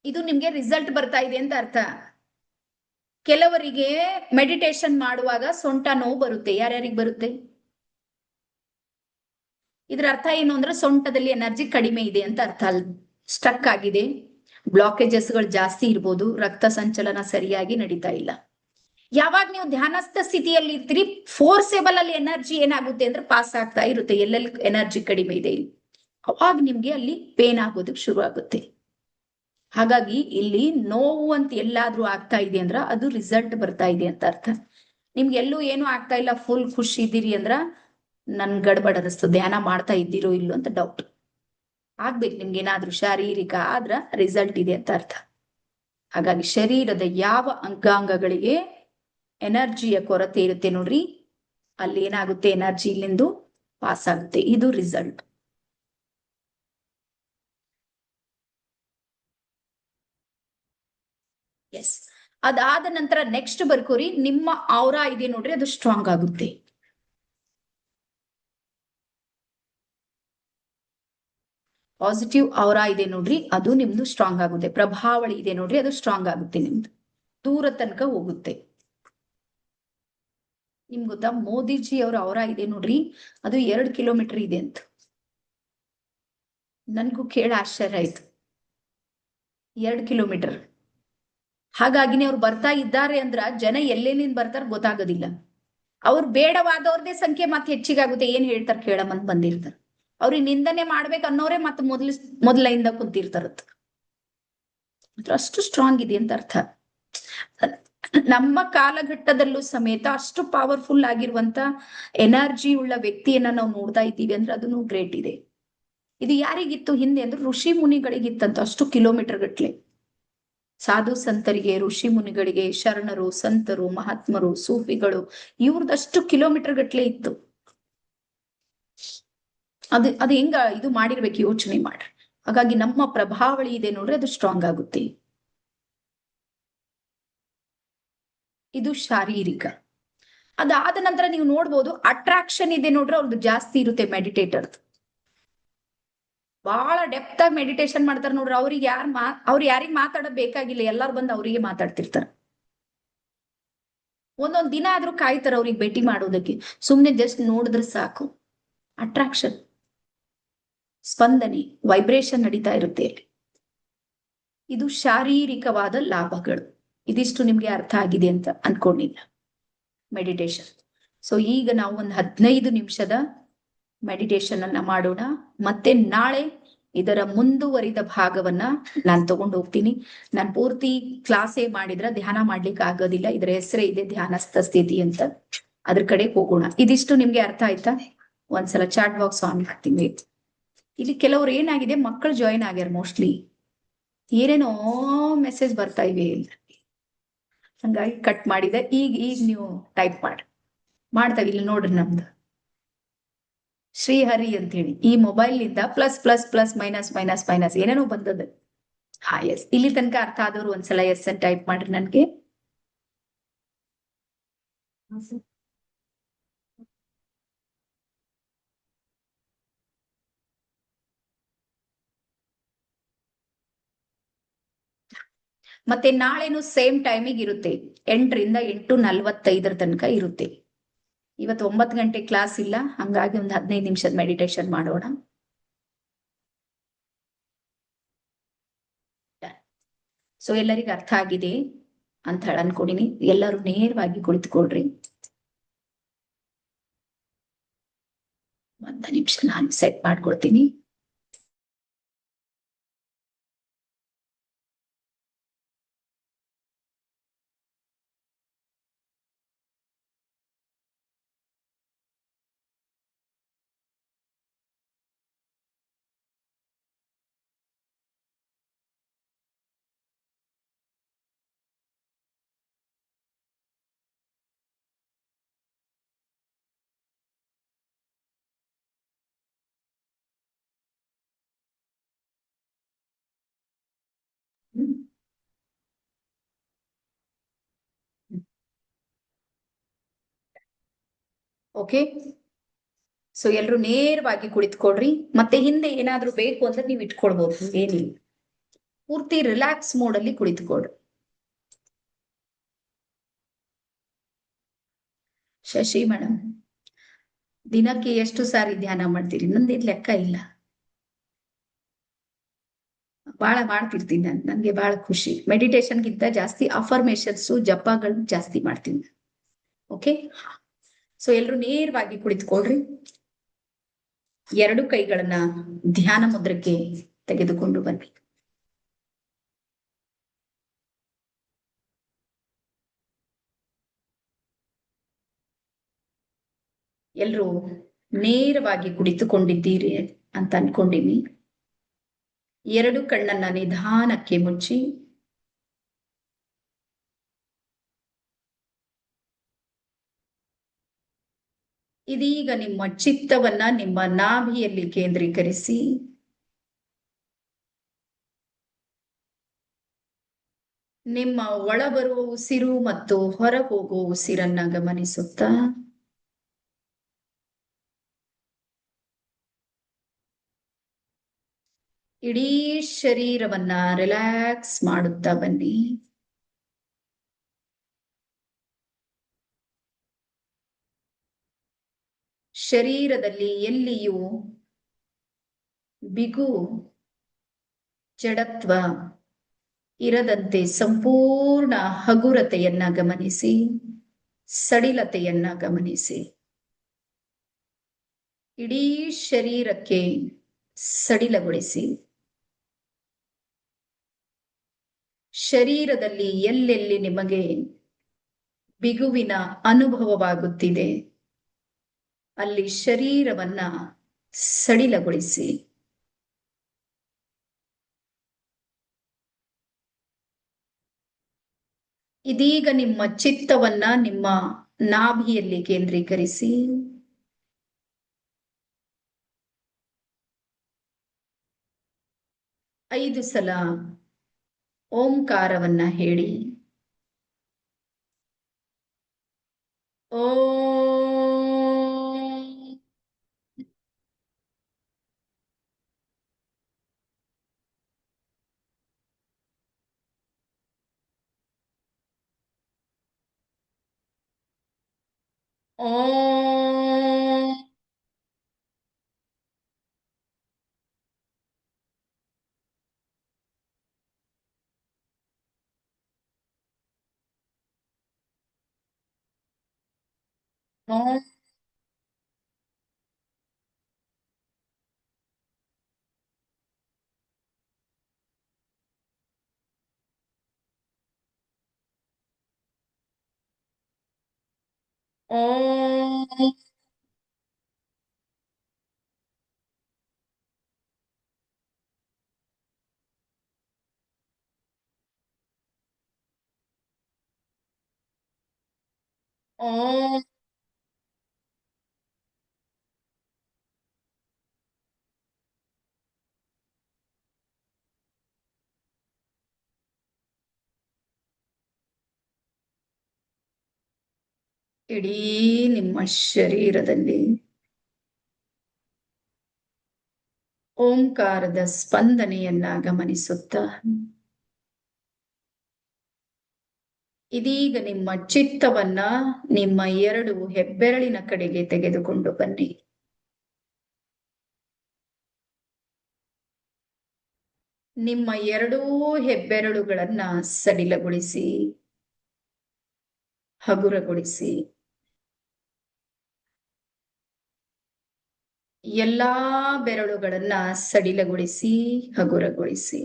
ಇದು ನಿಮ್ಗೆ ರಿಸಲ್ಟ್ ಬರ್ತಾ ಇದೆ ಅಂತ ಅರ್ಥ. ಕೆಲವರಿಗೆ ಮೆಡಿಟೇಷನ್ ಮಾಡುವಾಗ ಸೊಂಟ ನೋವು ಬರುತ್ತೆ, ಯಾರ್ಯಾರಿಗೆ ಬರುತ್ತೆ? ಇದ್ರ ಅರ್ಥ ಏನು ಅಂದ್ರೆ ಸೊಂಟದಲ್ಲಿ ಎನರ್ಜಿ ಕಡಿಮೆ ಇದೆ ಅಂತ ಅರ್ಥ, ಸ್ಟಕ್ ಆಗಿದೆ, ಬ್ಲಾಕೇಜಸ್ ಗಳು ಜಾಸ್ತಿ ಇರ್ಬೋದು, ರಕ್ತ ಸಂಚಲನ ಸರಿಯಾಗಿ ನಡೀತಾ ಇಲ್ಲ. ಯಾವಾಗ ನೀವು ಧ್ಯಾನಸ್ಥ ಸ್ಥಿತಿಯಲ್ಲಿ ಇರ್ತೀರಿ, ಫೋರ್ಸೇಬಲ್ ಅಲ್ಲಿ ಎನರ್ಜಿ ಏನಾಗುತ್ತೆ ಅಂದ್ರೆ ಪಾಸ್ ಆಗ್ತಾ ಇರುತ್ತೆ, ಎಲ್ಲೆಲ್ಲಿ ಎನರ್ಜಿ ಕಡಿಮೆ ಇದೆ ಅವಾಗ ನಿಮ್ಗೆ ಅಲ್ಲಿ ಪೇನ್ ಆಗೋದಕ್ಕೆ ಶುರು ಆಗುತ್ತೆ. ಹಾಗಾಗಿ ಇಲ್ಲಿ ನೋವು ಅಂತ ಎಲ್ಲಾದ್ರೂ ಆಗ್ತಾ ಇದೆ ಅಂದ್ರ ಅದು ರಿಸಲ್ಟ್ ಬರ್ತಾ ಇದೆ ಅಂತ ಅರ್ಥ. ನಿಮ್ಗೆ ಎಲ್ಲೂ ಏನು ಆಗ್ತಾ ಇಲ್ಲ, ಫುಲ್ ಖುಷಿ ಇದ್ದೀರಿ ಅಂದ್ರ ನನ್ ಗಡ್ಬಡ್ ಅನಿಸ್ತು, ಧ್ಯಾನ ಮಾಡ್ತಾ ಇದ್ದೀರೋ ಇಲ್ಲೋ ಅಂತ ಡೌಟ್ ಆಗ್ಬೇಕು ನಿಮ್ಗೆ. ಏನಾದ್ರೂ ಶಾರೀರಿಕ ಆದ್ರ ರಿಸಲ್ಟ್ ಇದೆ ಅಂತ ಅರ್ಥ. ಹಾಗಾಗಿ ಶರೀರದ ಯಾವ ಅಂಗಾಂಗಗಳಿಗೆ ಎನರ್ಜಿಯ ಕೊರತೆ ಇರುತ್ತೆ ನೋಡ್ರಿ, ಅಲ್ಲಿ ಏನಾಗುತ್ತೆ, ಎನರ್ಜಿ ಇಲ್ಲಿಂದು ಪಾಸ್ ಆಗುತ್ತೆ. ಇದು ರಿಸಲ್ಟ್. ಎಸ್. ಅದಾದ ನಂತರ ನೆಕ್ಸ್ಟ್ ಬರ್ಕೋರಿ, ನಿಮ್ಮ ಔರಾ ಇದೆ ನೋಡ್ರಿ, ಅದು ಸ್ಟ್ರಾಂಗ್ ಆಗುತ್ತೆ. ಪಾಸಿಟಿವ್ ಔರಾ ಇದೆ ನೋಡ್ರಿ, ಅದು ನಿಮ್ದು ಸ್ಟ್ರಾಂಗ್ ಆಗುತ್ತೆ. ಪ್ರಭಾವಳಿ ಇದೆ ನೋಡ್ರಿ, ಅದು ಸ್ಟ್ರಾಂಗ್ ಆಗುತ್ತೆ. ನಿಮ್ದು ದೂರ ತನಕ ಹೋಗುತ್ತೆ. ನಿಮ್ಗೆ ಗೊತ್ತಾ, ಮೋದಿಜಿ ಅವರ ಔರಾ ಇದೆ ನೋಡ್ರಿ, ಅದು 2 ಕಿಲೋಮೀಟರ್ ಇದೆ ಅಂತ. ನನ್ಗೂ ಕೇಳ ಆಶ್ಚರ್ಯ ಆಯ್ತು, 2 ಕಿಲೋಮೀಟರ್. ಹಾಗಾಗಿನೇ ಅವ್ರು ಬರ್ತಾ ಇದ್ದಾರೆ ಅಂದ್ರ ಜನ ಎಲ್ಲೆಲ್ಲಿಂದ ಬರ್ತಾರ ಗೊತ್ತಾಗೋದಿಲ್ಲ. ಅವ್ರು ಬೇಡವಾದವ್ರದೇ ಸಂಖ್ಯೆ ಮತ್ತೆ ಹೆಚ್ಚಿಗಾಗುತ್ತೆ. ಏನ್ ಹೇಳ್ತಾರೆ ಕೇಳಮಂತ ಬಂದಿರ್ತಾರ. ಅವ್ರಿಗೆ ನಿಂದನೆ ಮಾಡ್ಬೇಕು ಅನ್ನೋರೇ ಮತ್ತೆ ಮೊದಲಿಂದ ಕುಂತಿರ್ತಾರತ್. ಅಷ್ಟು ಸ್ಟ್ರಾಂಗ್ ಇದೆ ಅಂತ ಅರ್ಥ. ನಮ್ಮ ಕಾಲಘಟ್ಟದಲ್ಲೂ ಸಮೇತ ಅಷ್ಟು ಪವರ್ಫುಲ್ ಆಗಿರುವಂತ ಎನರ್ಜಿ ಉಳ್ಳ ವ್ಯಕ್ತಿಯನ್ನ ನಾವು ನೋಡ್ತಾ ಇದ್ದೀವಿ ಅಂದ್ರೆ ಅದನ್ನು ಗ್ರೇಟ್ ಇದೆ. ಇದು ಯಾರಿಗಿತ್ತು ಹಿಂದೆ ಅಂದ್ರೆ ಋಷಿ ಮುನಿಗಳಿಗಿತ್ತಂತ, ಅಷ್ಟು ಕಿಲೋಮೀಟರ್ ಗಟ್ಲೆ. ಸಾಧು ಸಂತರಿಗೆ, ಋಷಿ ಮುನಿಗಳಿಗೆ, ಶರಣರು, ಸಂತರು, ಮಹಾತ್ಮರು, ಸೂಫಿಗಳು, ಇವ್ರದಷ್ಟು ಕಿಲೋಮೀಟರ್ ಗಟ್ಲೆ ಇತ್ತು. ಅದು ಹೆಂಗ ಇದು ಮಾಡಿರ್ಬೇಕು, ಯೋಚನೆ ಮಾಡ್ರಿ. ಹಾಗಾಗಿ ನಮ್ಮ ಪ್ರಭಾವಳಿ ಇದೆ ನೋಡ್ರಿ, ಅದು ಸ್ಟ್ರಾಂಗ್ ಆಗುತ್ತೆ. ಇದು ಶಾರೀರಿಕ. ಅದಾದ ನಂತರ ನೀವು ನೋಡ್ಬೋದು, ಅಟ್ರಾಕ್ಷನ್ ಇದೆ ನೋಡ್ರಿ, ಅವ್ರದ್ದು ಜಾಸ್ತಿ ಇರುತ್ತೆ ಮೆಡಿಟೇಟರ್ದು. ಬಹಳ ಡೆಪ್ತ್ ಆಗಿ ಮೆಡಿಟೇಷನ್ ಮಾಡ್ತಾರೆ ನೋಡ್ರಿ, ಅವ್ರಿಗೆ ಅವ್ರು ಯಾರಿಗ್ ಮಾತಾಡೋದ್ ಬೇಕಾಗಿಲ್ಲ, ಎಲ್ಲಾರು ಬಂದು ಅವರಿಗೆ ಮಾತಾಡ್ತಿರ್ತಾರ. ಒಂದೊಂದ್ ದಿನ ಆದ್ರೂ ಕಾಯ್ತಾರ ಅವ್ರಿಗೆ ಭೇಟಿ ಮಾಡೋದಕ್ಕೆ. ಸುಮ್ನೆ ಜಸ್ಟ್ ನೋಡಿದ್ರೆ ಸಾಕು. ಅಟ್ರಾಕ್ಷನ್, ಸ್ಪಂದನೆ, ವೈಬ್ರೇಷನ್ ನಡೀತಾ ಇರುತ್ತೆ ಅಲ್ಲಿ. ಇದು ಶಾರೀರಿಕವಾದ ಲಾಭಗಳು. ಇದಿಷ್ಟು ನಿಮ್ಗೆ ಅರ್ಥ ಆಗಿದೆ ಅಂತ ಅನ್ಕೊಂಡಿಲ್ಲ ಮೆಡಿಟೇಷನ್. ಸೊ ಈಗ ನಾವು ಒಂದು 15 ನಿಮಿಷದ ಮೆಡಿಟೇಷನ್ ಅನ್ನ ಮಾಡೋಣ. ಮತ್ತೆ ನಾಳೆ ಇದರ ಮುಂದುವರಿದ ಭಾಗವನ್ನ ನಾನು ತಗೊಂಡು ಹೋಗ್ತೀನಿ. ನಾನು ಪೂರ್ತಿ ಕ್ಲಾಸೇ ಮಾಡಿದ್ರೆ ಧ್ಯಾನ ಮಾಡ್ಲಿಕ್ಕೆ ಆಗೋದಿಲ್ಲ. ಇದರ ಹೆಸರೇ ಇದೆ ಧ್ಯಾನಸ್ಥ ಸ್ಥಿತಿ ಅಂತ. ಅದ್ರ ಕಡೆ ಹೋಗೋಣ. ಇದಿಷ್ಟು ನಿಮ್ಗೆ ಅರ್ಥ ಆಯ್ತಾ? ಒಂದ್ಸಲ ಚಾಟ್ ಬಾಕ್ಸ್ ಆನ್ ಮಾಡ್ತೀನಿ. ಇಲ್ಲಿ ಕೆಲವ್ರು ಏನಾಗಿದೆ, ಮಕ್ಕಳು ಜಾಯಿನ್ ಆಗ್ಯಾರ ಮೋಸ್ಟ್ಲಿ. ಏನೇನೋ ಮೆಸೇಜ್ ಬರ್ತಾ ಇವೆ, ಹಂಗಾಗಿ ಕಟ್ ಮಾಡಿದೆ. ಈಗ ನೀವು ಟೈಪ್ ಮಾಡ್ತಾ ಇಲ್ಲಿ ನೋಡ್ರಿ, ನಮ್ದು ಶ್ರೀಹರಿ ಅಂತ ಹೇಳಿ ಈ ಮೊಬೈಲ್ ನಿಂದ plus plus plus minus minus minus ಏನೇನೋ ಬಂದದ. ಎಸ್, ಇಲ್ಲಿ ತನಕ ಅರ್ಥ ಆದವ್ರು ಒಂದ್ಸಲ ಎಸ್ ಅಂತ ಟೈಪ್ ಮಾಡ್ರಿ ನನ್ಗೆ. ಮತ್ತೆ ನಾಳೆನು ಸೇಮ್ ಟೈಮಿಗೆ ಇರುತ್ತೆ, 8 ರಿಂದ 8:45 ತನಕ ಇರುತ್ತೆ. ಇವತ್ತು 9 ಗಂಟೆ ಕ್ಲಾಸ್ ಇಲ್ಲ, ಹಂಗಾಗಿ ಒಂದು 15 ನಿಮಿಷದ ಮೆಡಿಟೇಷನ್ ಮಾಡೋಣ. ಸೊ ಎಲ್ಲರಿಗೂ ಅರ್ಥ ಆಗಿದೆ ಅಂತ ಹೇಳಿ ಅನ್ಕೊಂಡಿನಿ. ಎಲ್ಲರೂ ನೇರವಾಗಿ ಕುಳಿತುಕೊಳ್ರಿ. 1 ನಿಮಿಷ ನಾನು ಸೆಟ್ ಮಾಡ್ಕೊಳ್ತೀನಿ. ಓಕೆ, ಸೊ ಎಲ್ರು ನೇರವಾಗಿ ಕುಳಿತುಕೊಳ್ರಿ. ಮತ್ತೆ ಹಿಂದೆ ಏನಾದ್ರೂ ಬೇಕು ಅಂದ್ರೆ ನೀವು ಇಟ್ಕೊಳ್ಬಹುದು, ಏನಿಲ್ಲ. ಪೂರ್ತಿ ರಿಲ್ಯಾಕ್ಸ್ ಮೋಡ್ ಅಲ್ಲಿ ಕುಳಿತುಕೊಳ್ರಿ. ಶಶಿ ಮೇಡಮ್, ದಿನಕ್ಕೆ ಎಷ್ಟು ಸಾರಿ ಧ್ಯಾನ ಮಾಡ್ತೀರಿ? ನಂದೇನ್ ಲೆಕ್ಕ ಇಲ್ಲ, ಬಹಳ ಮಾಡ್ತಿರ್ತೀನಿ ನಾನು. ನನ್ಗೆ ಬಹಳ ಖುಷಿ. ಮೆಡಿಟೇಷನ್ಗಿಂತ ಜಾಸ್ತಿ ಅಫರ್ಮೇಶನ್ಸ್, ಜಪಗಳು ಜಾಸ್ತಿ ಮಾಡ್ತೀನಿ. ಓಕೆ, ಸೊ ಎಲ್ರು ನೇರವಾಗಿ ಕುಳಿತುಕೊಳ್ರಿ. 2 ಕೈಗಳನ್ನ ಧ್ಯಾನ ಮುದ್ರಕ್ಕೆ ತೆಗೆದುಕೊಂಡು ಬನ್ನಿ. ಎಲ್ರು ನೇರವಾಗಿ ಕುಳಿತುಕೊಂಡಿದ್ದೀರಿ ಅಂತ ಅನ್ಕೊಂಡಿನಿ. 2 ಕಣ್ಣನ್ನ ನಿಧಾನಕ್ಕೆ ಮುಚ್ಚಿ ಇದೀಗ ನಿಮ್ಮ ಚಿತ್ತವನ್ನ ನಿಮ್ಮ ನಾಭಿಯಲ್ಲಿ ಕೇಂದ್ರೀಕರಿಸಿ. ನಿಮ್ಮ ಒಳಬರುವ ಉಸಿರು ಮತ್ತು ಹೊರ ಹೋಗುವ ಉಸಿರನ್ನ ಗಮನಿಸುತ್ತಾ ಇಡೀ ಶರೀರವನ್ನ ರಿಲ್ಯಾಕ್ಸ್ ಮಾಡುತ್ತಾ ಬನ್ನಿ. ಶರೀರದಲ್ಲಿ ಎಲ್ಲಿಯೂ ಬಿಗು, ಜಡತ್ವ ಇರದಂತೆ ಸಂಪೂರ್ಣ ಹಗುರತೆಯನ್ನ ಗಮನಿಸಿ, ಸಡಿಲತೆಯನ್ನ ಗಮನಿಸಿ. ಇಡೀ ಶರೀರಕ್ಕೆ ಸಡಿಲಗೊಳಿಸಿ. ಶರೀರದಲ್ಲಿ ಎಲ್ಲೆಲ್ಲಿ ನಿಮಗೆ ಬಿಗುವಿನ ಅನುಭವವಾಗುತ್ತಿದೆ ಅಲ್ಲಿ ಶರೀರವನ್ನ ಸಡಿಲಗೊಳಿಸಿ. ಇದೀಗ ನಿಮ್ಮ ಚಿತ್ತವನ್ನ ನಿಮ್ಮ ನಾಭಿಯಲ್ಲಿ ಕೇಂದ್ರೀಕರಿಸಿ. ಐದು ಸಲ ಓಂಕಾರವನ್ನ ಹೇಳಿ. ಓಂ. ಓಂ. ಓಂ. ಓಂ. ಓಂ. ಇಡೀ ನಿಮ್ಮ ಶರೀರದಲ್ಲಿ ಓಂಕಾರದ ಸ್ಪಂದನೆಯನ್ನ ಗಮನಿಸುತ್ತಾ ಇದೀಗ ನಿಮ್ಮ ಚಿತ್ತವನ್ನ ನಿಮ್ಮ ಎರಡು ಹೆಬ್ಬೆರಳಿನ ಕಡೆಗೆ ತೆಗೆದುಕೊಂಡು ಬನ್ನಿ. ನಿಮ್ಮ ಎರಡೂ ಹೆಬ್ಬೆರಳುಗಳನ್ನ ಸಡಿಲಗೊಳಿಸಿ, ಹಗುರಗೊಳಿಸಿ. ಎಲ್ಲಾ ಬೆರಳುಗಳನ್ನ ಸಡಿಲಗೊಳಿಸಿ, ಹಗುರಗೊಳಿಸಿ.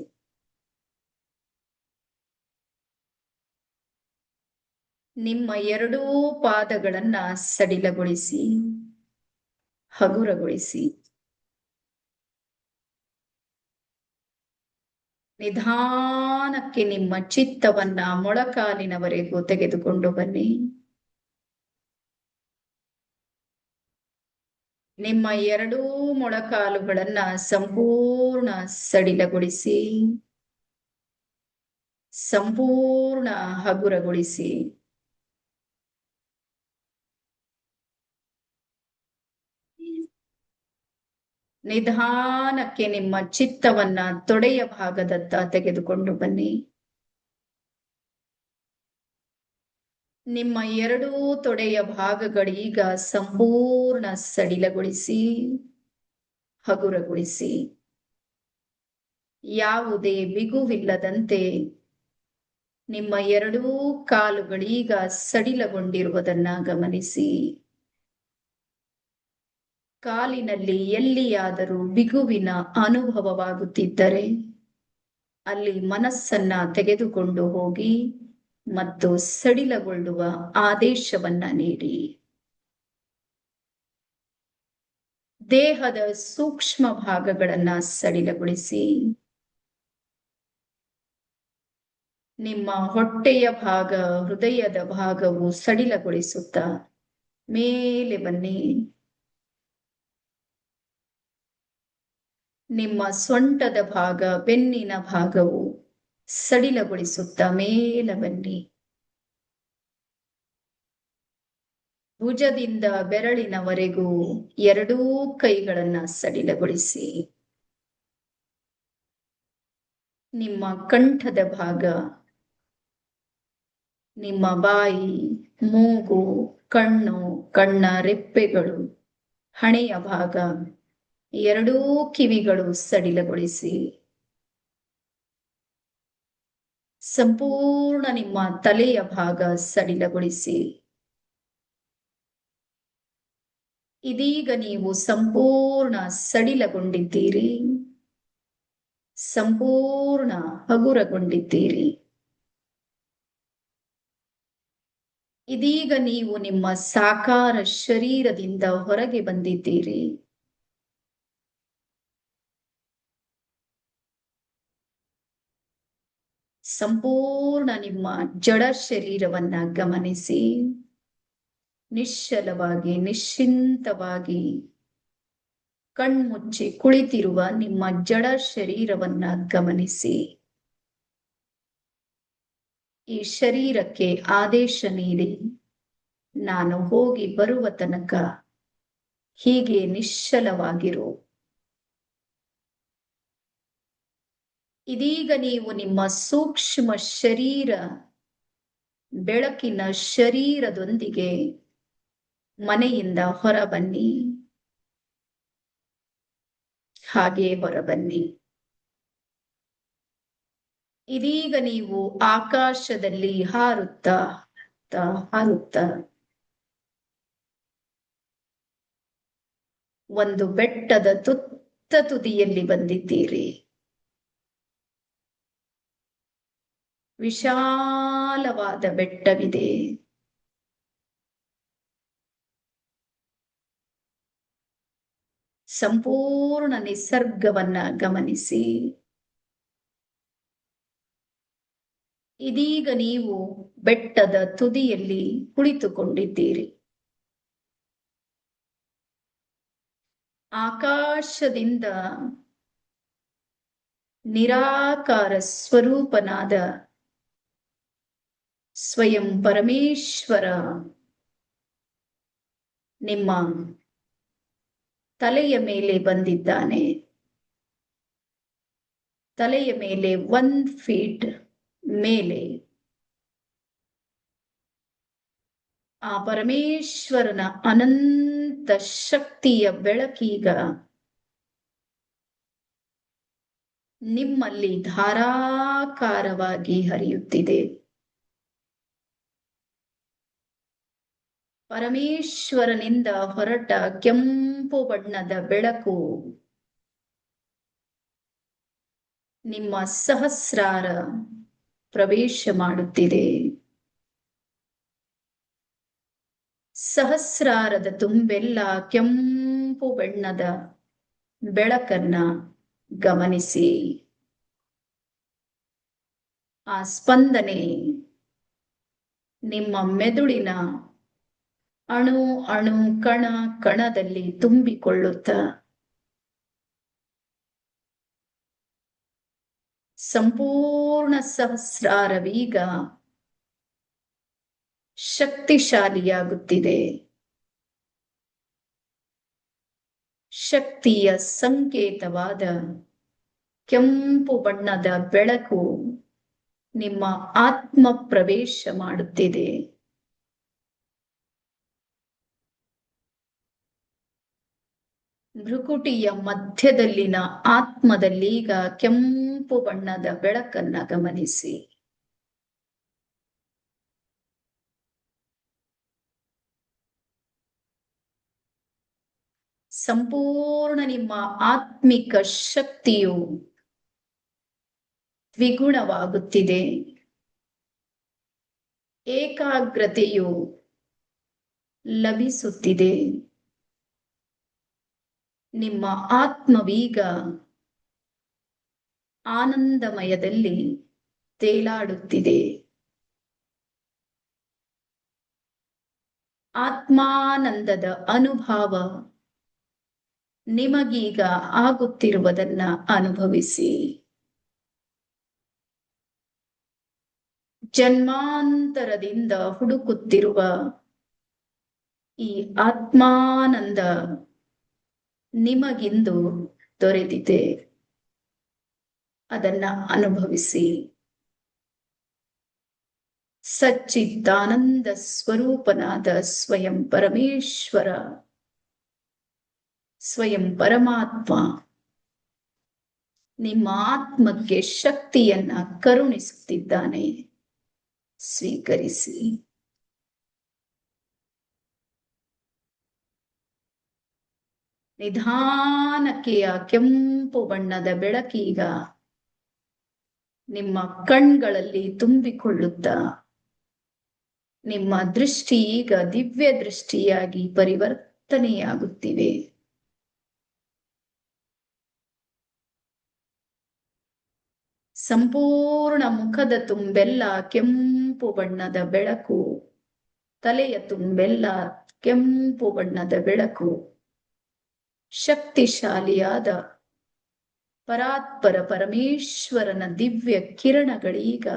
ನಿಮ್ಮ ಎರಡೂ ಪಾದಗಳನ್ನ ಸಡಿಲಗೊಳಿಸಿ, ಹಗುರಗೊಳಿಸಿ. ನಿಧಾನಕ್ಕೆ ನಿಮ್ಮ ಚಿತ್ತವನ್ನ ಮೊಳಕಾಲಿನವರೆಗೂ ತೆಗೆದುಕೊಂಡು ಬನ್ನಿ. ನಿಮ್ಮ ಎರಡೂ ಮೊಳಕಾಲುಗಳನ್ನ ಸಂಪೂರ್ಣ ಸಡಿಲಗೊಳಿಸಿ, ಸಂಪೂರ್ಣ ಹಗುರಗೊಳಿಸಿ. ನಿಧಾನಕ್ಕೆ ನಿಮ್ಮ ಚಿತ್ತವನ್ನ ತೊಡೆಯ ಭಾಗದತ್ತ ತೆಗೆದುಕೊಂಡು ಬನ್ನಿ. ನಿಮ್ಮ ಎರಡೂ ತೊಡೆಯ ಭಾಗಗಳೀಗ ಸಂಪೂರ್ಣ ಸಡಿಲಗೊಳಿಸಿ, ಹಗುರಗೊಳಿಸಿ. ಯಾವುದೇ ಬಿಗುವಿಲ್ಲದಂತೆ ನಿಮ್ಮ ಎರಡೂ ಕಾಲುಗಳೀಗ ಸಡಿಲಗೊಂಡಿರುವುದನ್ನ ಗಮನಿಸಿ. ಕಾಲಿನಲ್ಲಿ ಎಲ್ಲಿಯಾದರೂ ಬಿಗುವಿನ ಅನುಭವವಾಗುತ್ತಿದ್ದರೆ ಅಲ್ಲಿ ಮನಸ್ಸನ್ನ ತೆಗೆದುಕೊಂಡು ಹೋಗಿ ಮತ್ತು ಸಡಿಲಗೊಳ್ಳುವ ಆದೇಶವನ್ನ ನೀಡಿ. ದೇಹದ ಸೂಕ್ಷ್ಮ ಭಾಗಗಳನ್ನ ಸಡಿಲಗೊಳಿಸಿ. ನಿಮ್ಮ ಹೊಟ್ಟೆಯ ಭಾಗ, ಹೃದಯದ ಭಾಗವು ಸಡಿಲಗೊಳಿಸುತ್ತಾ ಮೇಲೆ ಬನ್ನಿ. ನಿಮ್ಮ ಸೊಂಟದ ಭಾಗ, ಬೆನ್ನಿನ ಭಾಗವು ಸಡಿಲಗೊಳಿಸುತ್ತಾ ಮೇಲೆ ಬನ್ನಿ. ಭುಜದಿಂದ ಬೆರಳಿನವರೆಗೂ ಎರಡೂ ಕೈಗಳನ್ನ ಸಡಿಲಗೊಳಿಸಿ. ನಿಮ್ಮ ಕಂಠದ ಭಾಗ, ನಿಮ್ಮ ಬಾಯಿ, ಮೂಗು, ಕಣ್ಣು, ಕಣ್ಣ ರೆಪ್ಪೆಗಳು, ಹಣೆಯ ಭಾಗ, ಎರಡೂ ಕಿವಿಗಳು ಸಡಿಲಗೊಳಿಸಿ. ಸಂಪೂರ್ಣ ನಿಮ್ಮ ತಲೆಯ ಭಾಗ ಸಡಿಲಗೊಳಿಸಿ. ಇದೀಗ ನೀವು ಸಂಪೂರ್ಣ ಸಡಿಲಗೊಂಡಿದ್ದೀರಿ, ಸಂಪೂರ್ಣ ಹಗುರಗೊಂಡಿದ್ದೀರಿ. ಇದೀಗ ನೀವು ನಿಮ್ಮ ಸಾಕಾರ ಶರೀರದಿಂದ ಹೊರಗೆ ಬಂದಿದ್ದೀರಿ. ಸಂಪೂರ್ಣ ನಿಮ್ಮ ಜಡ ಶರೀರವನ್ನ ಗಮನಿಸಿ. ನಿಶ್ಚಲವಾಗಿ, ನಿಶ್ಚಿಂತವಾಗಿ ಕಣ್ಮುಚ್ಚಿ ಕುಳಿತಿರುವ ನಿಮ್ಮ ಜಡ ಶರೀರವನ್ನ ಗಮನಿಸಿ. ಈ ಶರೀರಕ್ಕೆ ಆದೇಶ ನೀಡಿ, ನಾನು ಹೋಗಿ ಬರುವ ತನಕ ಹೀಗೆ ನಿಶ್ಚಲವಾಗಿರು. ಇದೀಗ ನೀವು ನಿಮ್ಮ ಸೂಕ್ಷ್ಮ ಶರೀರ, ಬೆಳಕಿನ ಶರೀರದೊಂದಿಗೆ ಮನೆಯಿಂದ ಹೊರಬನ್ನಿ. ಹಾಗೆ ಹೊರಬನ್ನಿ. ಇದೀಗ ನೀವು ಆಕಾಶದಲ್ಲಿ ಹಾರುತ್ತಾ ಹಾರುತ್ತಾ ಒಂದು ಬೆಟ್ಟದ ತುತ್ತ ತುದಿಯಲ್ಲಿ ಬಂದಿದ್ದೀರಿ. ವಿಶಾಲವಾದ ಬೆಟ್ಟವಿದೆ. ಸಂಪೂರ್ಣ ನಿಸರ್ಗವನ್ನ ಗಮನಿಸಿ. ಇದೀಗ ನೀವು ಬೆಟ್ಟದ ತುದಿಯಲ್ಲಿ ಕುಳಿತುಕೊಂಡಿದ್ದೀರಿ. ಆಕಾಶದಿಂದ ನಿರಾಕಾರ ಸ್ವರೂಪನಾದ ಸ್ವಯಂ ಪರಮೇಶ್ವರ ನಿಮ್ಮ ತಲೆಯ ಮೇಲೆ ಬಂದಿದ್ದಾನೆ. ತಲೆಯ ಮೇಲೆ 1 ಫೀಟ್ ಮೇಲೆ ಆ ಪರಮೇಶ್ವರನ ಅನಂತ ಶಕ್ತಿಯ ಬೆಳಕೀಗ ನಿಮ್ಮಲ್ಲಿ ಧಾರಾಕಾರವಾಗಿ ಹರಿಯುತ್ತಿದೆ. ಪರಮೇಶ್ವರನಿಂದ ಹೊರಟ ಕೆಂಪು ಬಣ್ಣದ ಬೆಳಕು ನಿಮ್ಮ ಸಹಸ್ರಾರ ಪ್ರವೇಶ ಮಾಡುತ್ತಿದೆ. ಸಹಸ್ರಾರದ ತುಂಬೆಲ್ಲ ಕೆಂಪು ಬಣ್ಣದ ಬೆಳಕನ್ನ ಗಮನಿಸಿ. ಆ ಸ್ಪಂದನೆ ನಿಮ್ಮ ಮೆದುಳಿನ ಅಣು ಅಣು ಕಣ ಕಣದಲ್ಲಿ ತುಂಬಿಕೊಳ್ಳುತ್ತ ಸಂಪೂರ್ಣ ಸಹಸ್ರಾರವೀಗ ಶಕ್ತಿಶಾಲಿಯಾಗುತ್ತಿದೆ. ಶಕ್ತಿಯ ಸಂಕೇತವಾದ ಕೆಂಪು ಬಣ್ಣದ ಬೆಳಕು ನಿಮ್ಮ ಆತ್ಮ ಪ್ರವೇಶ ಮಾಡುತ್ತಿದೆ. ಭ್ರುಕುಟಿಯ ಮಧ್ಯದಲ್ಲಿನ ಆತ್ಮದಲ್ಲೀಗ ಕೆಂಪು ಬಣ್ಣದ ಬೆಳಕನ್ನ ಗಮನಿಸಿ. ಸಂಪೂರ್ಣ ನಿಮ್ಮ ಆತ್ಮಿಕ ಶಕ್ತಿಯು ದ್ವಿಗುಣವಾಗುತ್ತಿದೆ. ಏಕಾಗ್ರತೆಯು ಲಭಿಸುತ್ತಿದೆ. ನಿಮ್ಮ ಆತ್ಮವೀಗ ಆನಂದಮಯದಲ್ಲಿ ತೇಲಾಡುತ್ತಿದೆ. ಆತ್ಮಾನಂದದ ಅನುಭವ ನಿಮಗೀಗ ಆಗುತ್ತಿರುವುದನ್ನ ಅನುಭವಿಸಿ. ಜನ್ಮಾಂತರದಿಂದ ಹುಡುಕುತ್ತಿರುವ ಈ ಆತ್ಮಾನಂದ ನಿಮಗಿಂದು ದೊರೆತಿದೆ. ಅದನ್ನ ಅನುಭವಿಸಿ. ಸಚ್ಚಿದಾನಂದ ಸ್ವರೂಪನಾದ ಸ್ವಯಂ ಪರಮೇಶ್ವರ, ಸ್ವಯಂ ಪರಮಾತ್ಮ ನಿಮ್ಮ ಆತ್ಮಕ್ಕೆ ಶಕ್ತಿಯನ್ನ ಕರುಣಿಸುತ್ತಿದ್ದಾನೆ. ಸ್ವೀಕರಿಸಿ. ನಿಧಾನಕ್ಕೆ ಆ ಕೆಂಪು ಬಣ್ಣದ ಬೆಳಕೀಗ ನಿಮ್ಮ ಕಣ್ಗಳಲ್ಲಿ ತುಂಬಿಕೊಳ್ಳುತ್ತಾ ನಿಮ್ಮ ದೃಷ್ಟಿ ಈಗ ದಿವ್ಯ ದೃಷ್ಟಿಯಾಗಿ ಪರಿವರ್ತನೆಯಾಗುತ್ತಿವೆ. ಸಂಪೂರ್ಣ ಮುಖದ ತುಂಬೆಲ್ಲ ಕೆಂಪು ಬಣ್ಣದ ಬೆಳಕು, ತಲೆಯ ತುಂಬೆಲ್ಲ ಕೆಂಪು ಬಣ್ಣದ ಬೆಳಕು, ಶಕ್ತಿಶಾಲಿಯಾದ ಪರಾತ್ಪರ ಪರಮೇಶ್ವರನ ದಿವ್ಯ ಕಿರಣಗಳೀಗ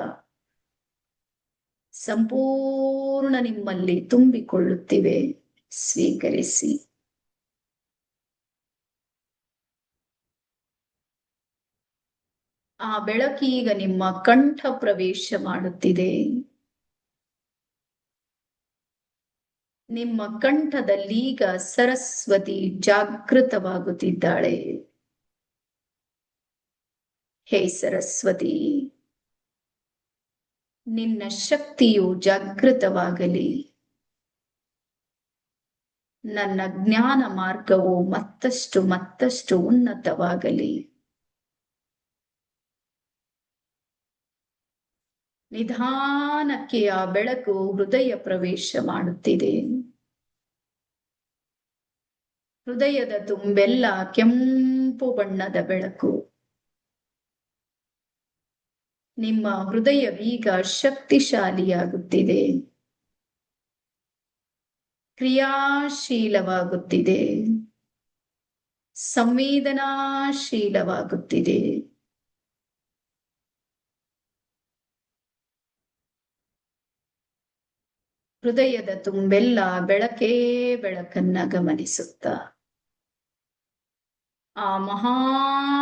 ಸಂಪೂರ್ಣ ನಿಮ್ಮಲ್ಲಿ ತುಂಬಿಕೊಳ್ಳುತ್ತಿವೆ. ಸ್ವೀಕರಿಸಿ. ಆ ಬೆಳಕೀಗ ನಿಮ್ಮ ಕಂಠ ಪ್ರವೇಶ ಮಾಡುತ್ತಿದೆ. ನಿಮ್ಮ ಕಂಠದಲ್ಲೀಗ ಸರಸ್ವತಿ ಜಾಗೃತವಾಗುತ್ತಿದ್ದಾಳೆ. ಹೇ ಸರಸ್ವತಿ, ನಿನ್ನ ಶಕ್ತಿಯು ಜಾಗೃತವಾಗಲಿ. ನನ್ನ ಜ್ಞಾನ ಮಾರ್ಗವು ಮತ್ತಷ್ಟು ಮತ್ತಷ್ಟು ಉನ್ನತವಾಗಲಿ. ನಿಧಾನಕ್ಕೆ ಆ ಬೆಳಕು ಹೃದಯ ಪ್ರವೇಶ ಮಾಡುತ್ತಿದೆ. ಹೃದಯದ ತುಂಬೆಲ್ಲ ಕೆಂಪು ಬಣ್ಣದ ಬೆಳಕು. ನಿಮ್ಮ ಹೃದಯವೀಗ ಶಕ್ತಿಶಾಲಿಯಾಗುತ್ತಿದೆ, ಕ್ರಿಯಾಶೀಲವಾಗುತ್ತಿದೆ, ಸಂವೇದನಾಶೀಲವಾಗುತ್ತಿದೆ. ಹೃದಯದ ತುಂಬೆಲ್ಲ ಬೆಳಕೇ ಬೆಳಕನ್ನ ಗಮನಿಸುತ್ತ ಆ ಮಹಾ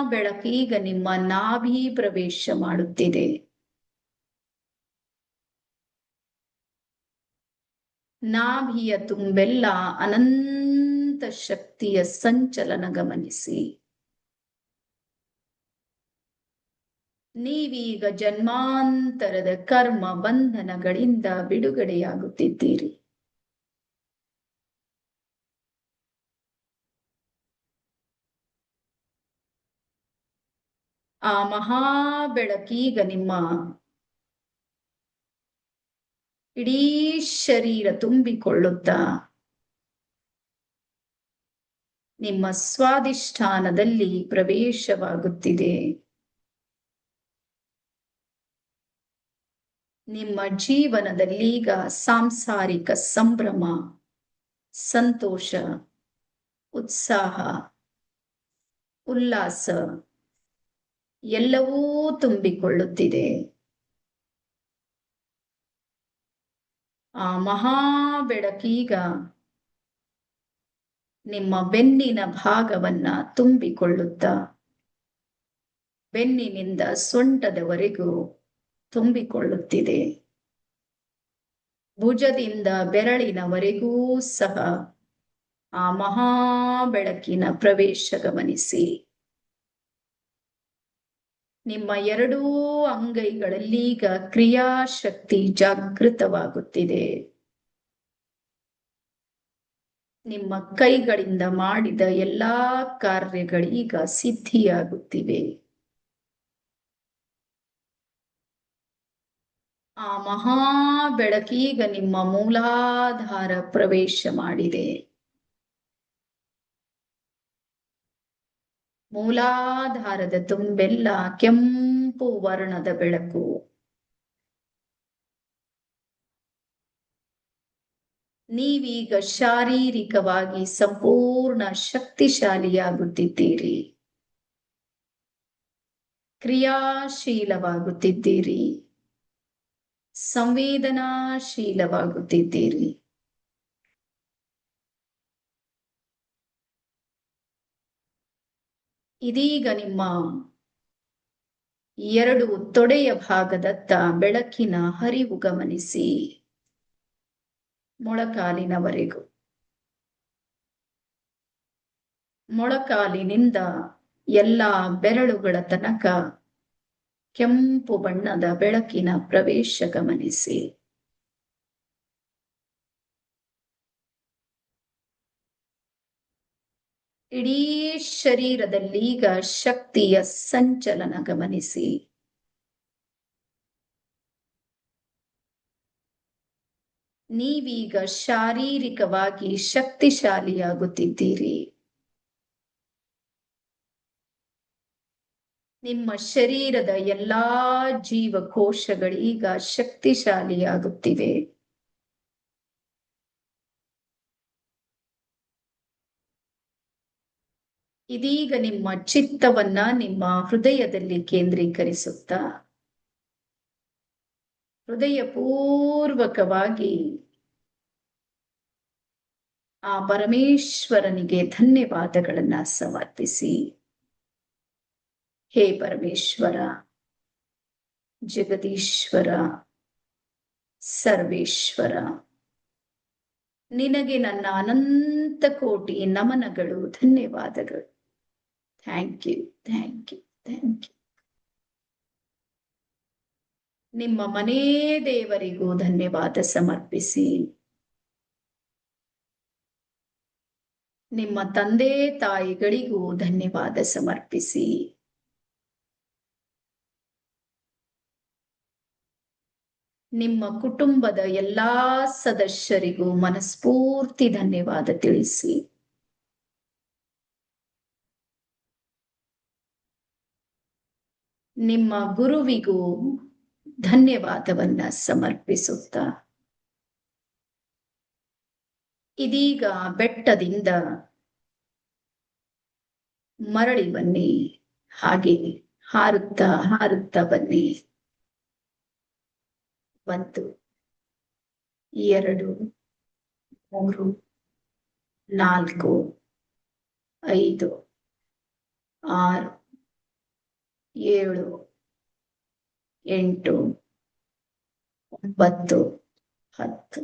ಬೆಳಕೀಗ ನಿಮ್ಮ ನಾಭಿ ಪ್ರವೇಶ ಮಾಡುತ್ತಿದೆ. ನಾಭಿಯ ತುಂಬೆಲ್ಲ ಅನಂತ ಶಕ್ತಿಯ ಸಂಚಲನ ಗಮನಿಸಿ. ನೀವೀಗ ಜನ್ಮಾಂತರದ ಕರ್ಮ ಬಂಧನಗಳಿಂದ ಬಿಡುಗಡೆಯಾಗುತ್ತಿದ್ದೀರಿ. ಆ ಮಹಾ ಬೆಳಕೀಗ ನಿಮ್ಮ ಇಡೀ ಶರೀರ ತುಂಬಿಕೊಳ್ಳುತ್ತಾ ನಿಮ್ಮ ಸ್ವಾಧಿಷ್ಠಾನದಲ್ಲಿ ಪ್ರವೇಶವಾಗುತ್ತಿದೆ. ನಿಮ್ಮ ಜೀವನದಲ್ಲೀಗ ಸಾಂಸಾರಿಕ ಸಂಭ್ರಮ, ಸಂತೋಷ, ಉತ್ಸಾಹ, ಉಲ್ಲಾಸ ಎಲ್ಲವೂ ತುಂಬಿಕೊಳ್ಳುತ್ತಿದೆ. ಆ ಮಹಾ ಬೆಳಕೀಗ ನಿಮ್ಮ ಬೆನ್ನಿನ ಭಾಗವನ್ನ ತುಂಬಿಕೊಳ್ಳುತ್ತಾ ಬೆನ್ನಿನಿಂದ ಸೊಂಟದವರೆಗೂ ತುಂಬಿಕೊಳ್ಳುತ್ತಿದೆ. ಭುಜದಿಂದ ಬೆರಳಿನವರೆಗೂ ಸಹ ಆ ಮಹಾ ಬೆಳಕಿನ ಪ್ರವೇಶ ಗಮನಿಸಿ. ನಿಮ್ಮ ಎರಡೂ ಅಂಗೈಗಳಲ್ಲೀಗ ಕ್ರಿಯಾಶಕ್ತಿ ಜಾಗೃತವಾಗುತ್ತಿದೆ. ನಿಮ್ಮ ಕೈಗಳಿಂದ ಮಾಡಿದ ಎಲ್ಲಾ ಕಾರ್ಯಗಳೀಗ ಸಿದ್ಧಿಯಾಗುತ್ತಿವೆ. ಆ ಮಹಾ ಬೆಳಕೀಗ ನಿಮ್ಮ ಮೂಲಾಧಾರ ಪ್ರವೇಶ ಮಾಡಿದೆ. ಮೂಲಾಧಾರದ ತುಂಬೆಲ್ಲ ಕೆಂಪು ವರ್ಣದ ಬೆಳಕು. ನೀವೀಗ ಶಾರೀರಿಕವಾಗಿ ಸಂಪೂರ್ಣ ಶಕ್ತಿಶಾಲಿಯಾಗುತ್ತಿದ್ದೀರಿ, ಕ್ರಿಯಾಶೀಲವಾಗುತ್ತಿದ್ದೀರಿ, ಸಂವೇದನಾಶೀಲವಾಗುತ್ತಿದ್ದೀರಿ. ಇದೀಗ ನಿಮ್ಮ ಎರಡು ತೊಡೆಯ ಭಾಗದತ್ತ ಬೆಳಕಿನ ಹರಿವು ಗಮನಿಸಿ, ಮೊಳಕಾಲಿನವರೆಗೂ. ಮೊಳಕಾಲಿನಿಂದ ಎಲ್ಲಾ ಬೆರಳುಗಳ ತನಕ ಕೆಂಪು ಬಣ್ಣದ ಬೆಳಕಿನ ಪ್ರವೇಶ ಗಮನಿಸಿ. ಇಡೀ ಶರೀರದಲ್ಲೀಗ ಶಕ್ತಿಯ ಸಂಚಲನ ಗಮನಿಸಿ. ನೀವೀಗ ಶಾರೀರಿಕವಾಗಿ ಶಕ್ತಿಶಾಲಿಯಾಗುತ್ತಿದ್ದೀರಿ. ನಿಮ್ಮ ಶರೀರದ ಎಲ್ಲಾ ಜೀವಕೋಶಗಳೀಗ ಶಕ್ತಿಶಾಲಿಯಾಗುತ್ತಿವೆ. ಇದೀಗ ನಿಮ್ಮ ಚಿತ್ತವನ್ನ ನಿಮ್ಮ ಹೃದಯದಲ್ಲಿ ಕೇಂದ್ರೀಕರಿಸುತ್ತಾ ಹೃದಯಪೂರ್ವಕವಾಗಿ ಆ ಪರಮೇಶ್ವರನಿಗೆ ಧನ್ಯವಾದಗಳನ್ನ ಸಮರ್ಪಿಸಿ. ಹೇ ಪರಮೇಶ್ವರ, ಜಗದೀಶ್ವರ, ಸರ್ವೇಶ್ವರ, ನಿನಗೆ ನನ್ನ ಅನಂತ ಕೋಟಿ ನಮನಗಳು, ಧನ್ಯವಾದಗಳು. Thank you, thank you, thank you. ನಿಮ್ಮ ಮನೇ ದೇವರಿಗೂ ಧನ್ಯವಾದ ಸಮರ್ಪಿಸಿ. ನಿಮ್ಮ ತಂದೆ ತಾಯಿಗಳಿಗೂ ಧನ್ಯವಾದ ಸಮರ್ಪಿಸಿ. ನಿಮ್ಮ ಕುಟುಂಬದ ಎಲ್ಲಾ ಸದಸ್ಯರಿಗೂ ಮನಸ್ಫೂರ್ತಿ ಧನ್ಯವಾದ ತಿಳಿಸಿ. ನಿಮ್ಮ ಗುರುವಿಗೂ ಧನ್ಯವಾದವನ್ನ ಸಮರ್ಪಿಸುತ್ತಾ ಇದೀಗ ಬೆಟ್ಟದಿಂದ ಮರಳಿ ಬನ್ನಿ. ಹಾಗೆ ಹಾರುತ್ತಾ ಹಾರುತ್ತಾ ಬನ್ನಿ. 1 2 3 4 5 6 7 8 9 10.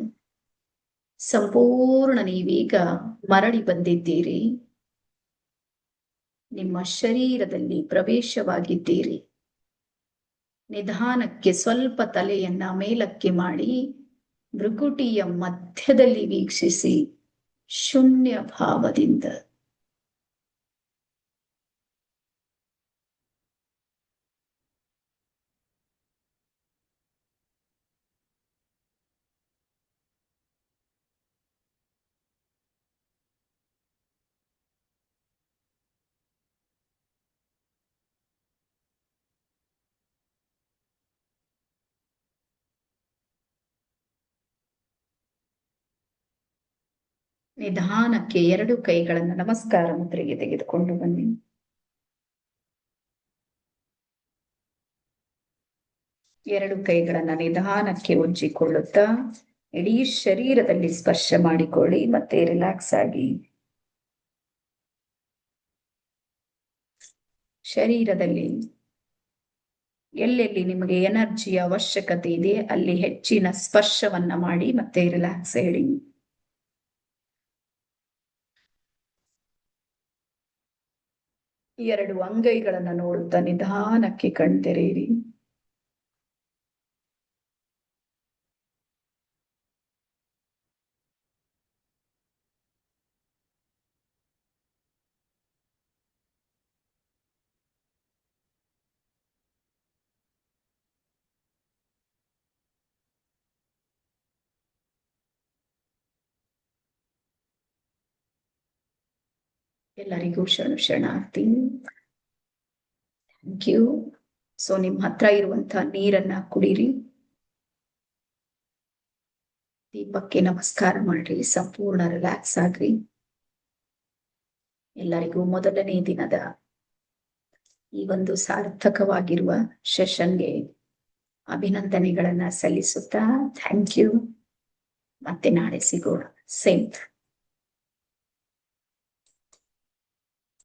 ಸಂಪೂರ್ಣ ನೀವೀಗ ಮರಳಿ ಬಂದಿದ್ದೀರಿ. ನಿಮ್ಮ ಶರೀರದಲ್ಲಿ ಪ್ರವೇಶವಾಗಿದ್ದೀರಿ. ನಿಧಾನಕ್ಕೆ ಸ್ವಲ್ಪ ತಲೆಯನ್ನ ಮೇಲಕ್ಕೆ ಮಾಡಿ ಭೃಕುಟಿಯ ಮಧ್ಯದಲ್ಲಿ ವೀಕ್ಷಿಸಿ ಶೂನ್ಯ ಭಾವದಿಂದ. ನಿಧಾನಕ್ಕೆ 2 ಕೈಗಳನ್ನು ನಮಸ್ಕಾರ ಮುದ್ರೆಗೆ ತೆಗೆದುಕೊಂಡು ಬನ್ನಿ. ಎರಡು ಕೈಗಳನ್ನ ನಿಧಾನಕ್ಕೆ ಉಜ್ಜಿಕೊಳ್ಳುತ್ತಾ ಇಡೀ ಶರೀರದಲ್ಲಿ ಸ್ಪರ್ಶ ಮಾಡಿಕೊಳ್ಳಿ. ಮತ್ತೆ ರಿಲ್ಯಾಕ್ಸ್ ಆಗಿ ಶರೀರದಲ್ಲಿ ಎಲ್ಲೆಲ್ಲಿ ನಿಮಗೆ ಎನರ್ಜಿಯ ಅವಶ್ಯಕತೆ ಇದೆ ಅಲ್ಲಿ ಹೆಚ್ಚಿನ ಸ್ಪರ್ಶವನ್ನ ಮಾಡಿ ಮತ್ತೆ ರಿಲ್ಯಾಕ್ಸ್ ಹೇಳಿ. ಎರಡು ಅಂಗೈಗಳನ್ನ ನೋಡುತ್ತಾ ನಿಧಾನಕ್ಕೆ ಕಣ್ತೆರೆಯಿರಿ. ಎಲ್ಲರಿಗೂ ಶರಣಾರ್ಥಿ. Thank you. ಸೊ ನಿಮ್ಮ ಹತ್ರ ಇರುವಂತಹ ನೀರನ್ನ ಕುಡೀರಿ. ದೀಪಕ್ಕೆ ನಮಸ್ಕಾರ ಮಾಡ್ರಿ, ಸಂಪೂರ್ಣ ರಿಲ್ಯಾಕ್ಸ್ ಆಗ್ರಿ. ಎಲ್ಲರಿಗೂ ಮೊದಲನೇ ದಿನದ ಈ ಒಂದು ಸಾರ್ಥಕವಾಗಿರುವ ಸೆಷನ್ಗೆ ಅಭಿನಂದನೆಗಳನ್ನ ಸಲ್ಲಿಸುತ್ತಾ ಥ್ಯಾಂಕ್ ಯು. ಮತ್ತೆ ನಾಳೆ ಸಿಗೋಣ ಸೇಮ್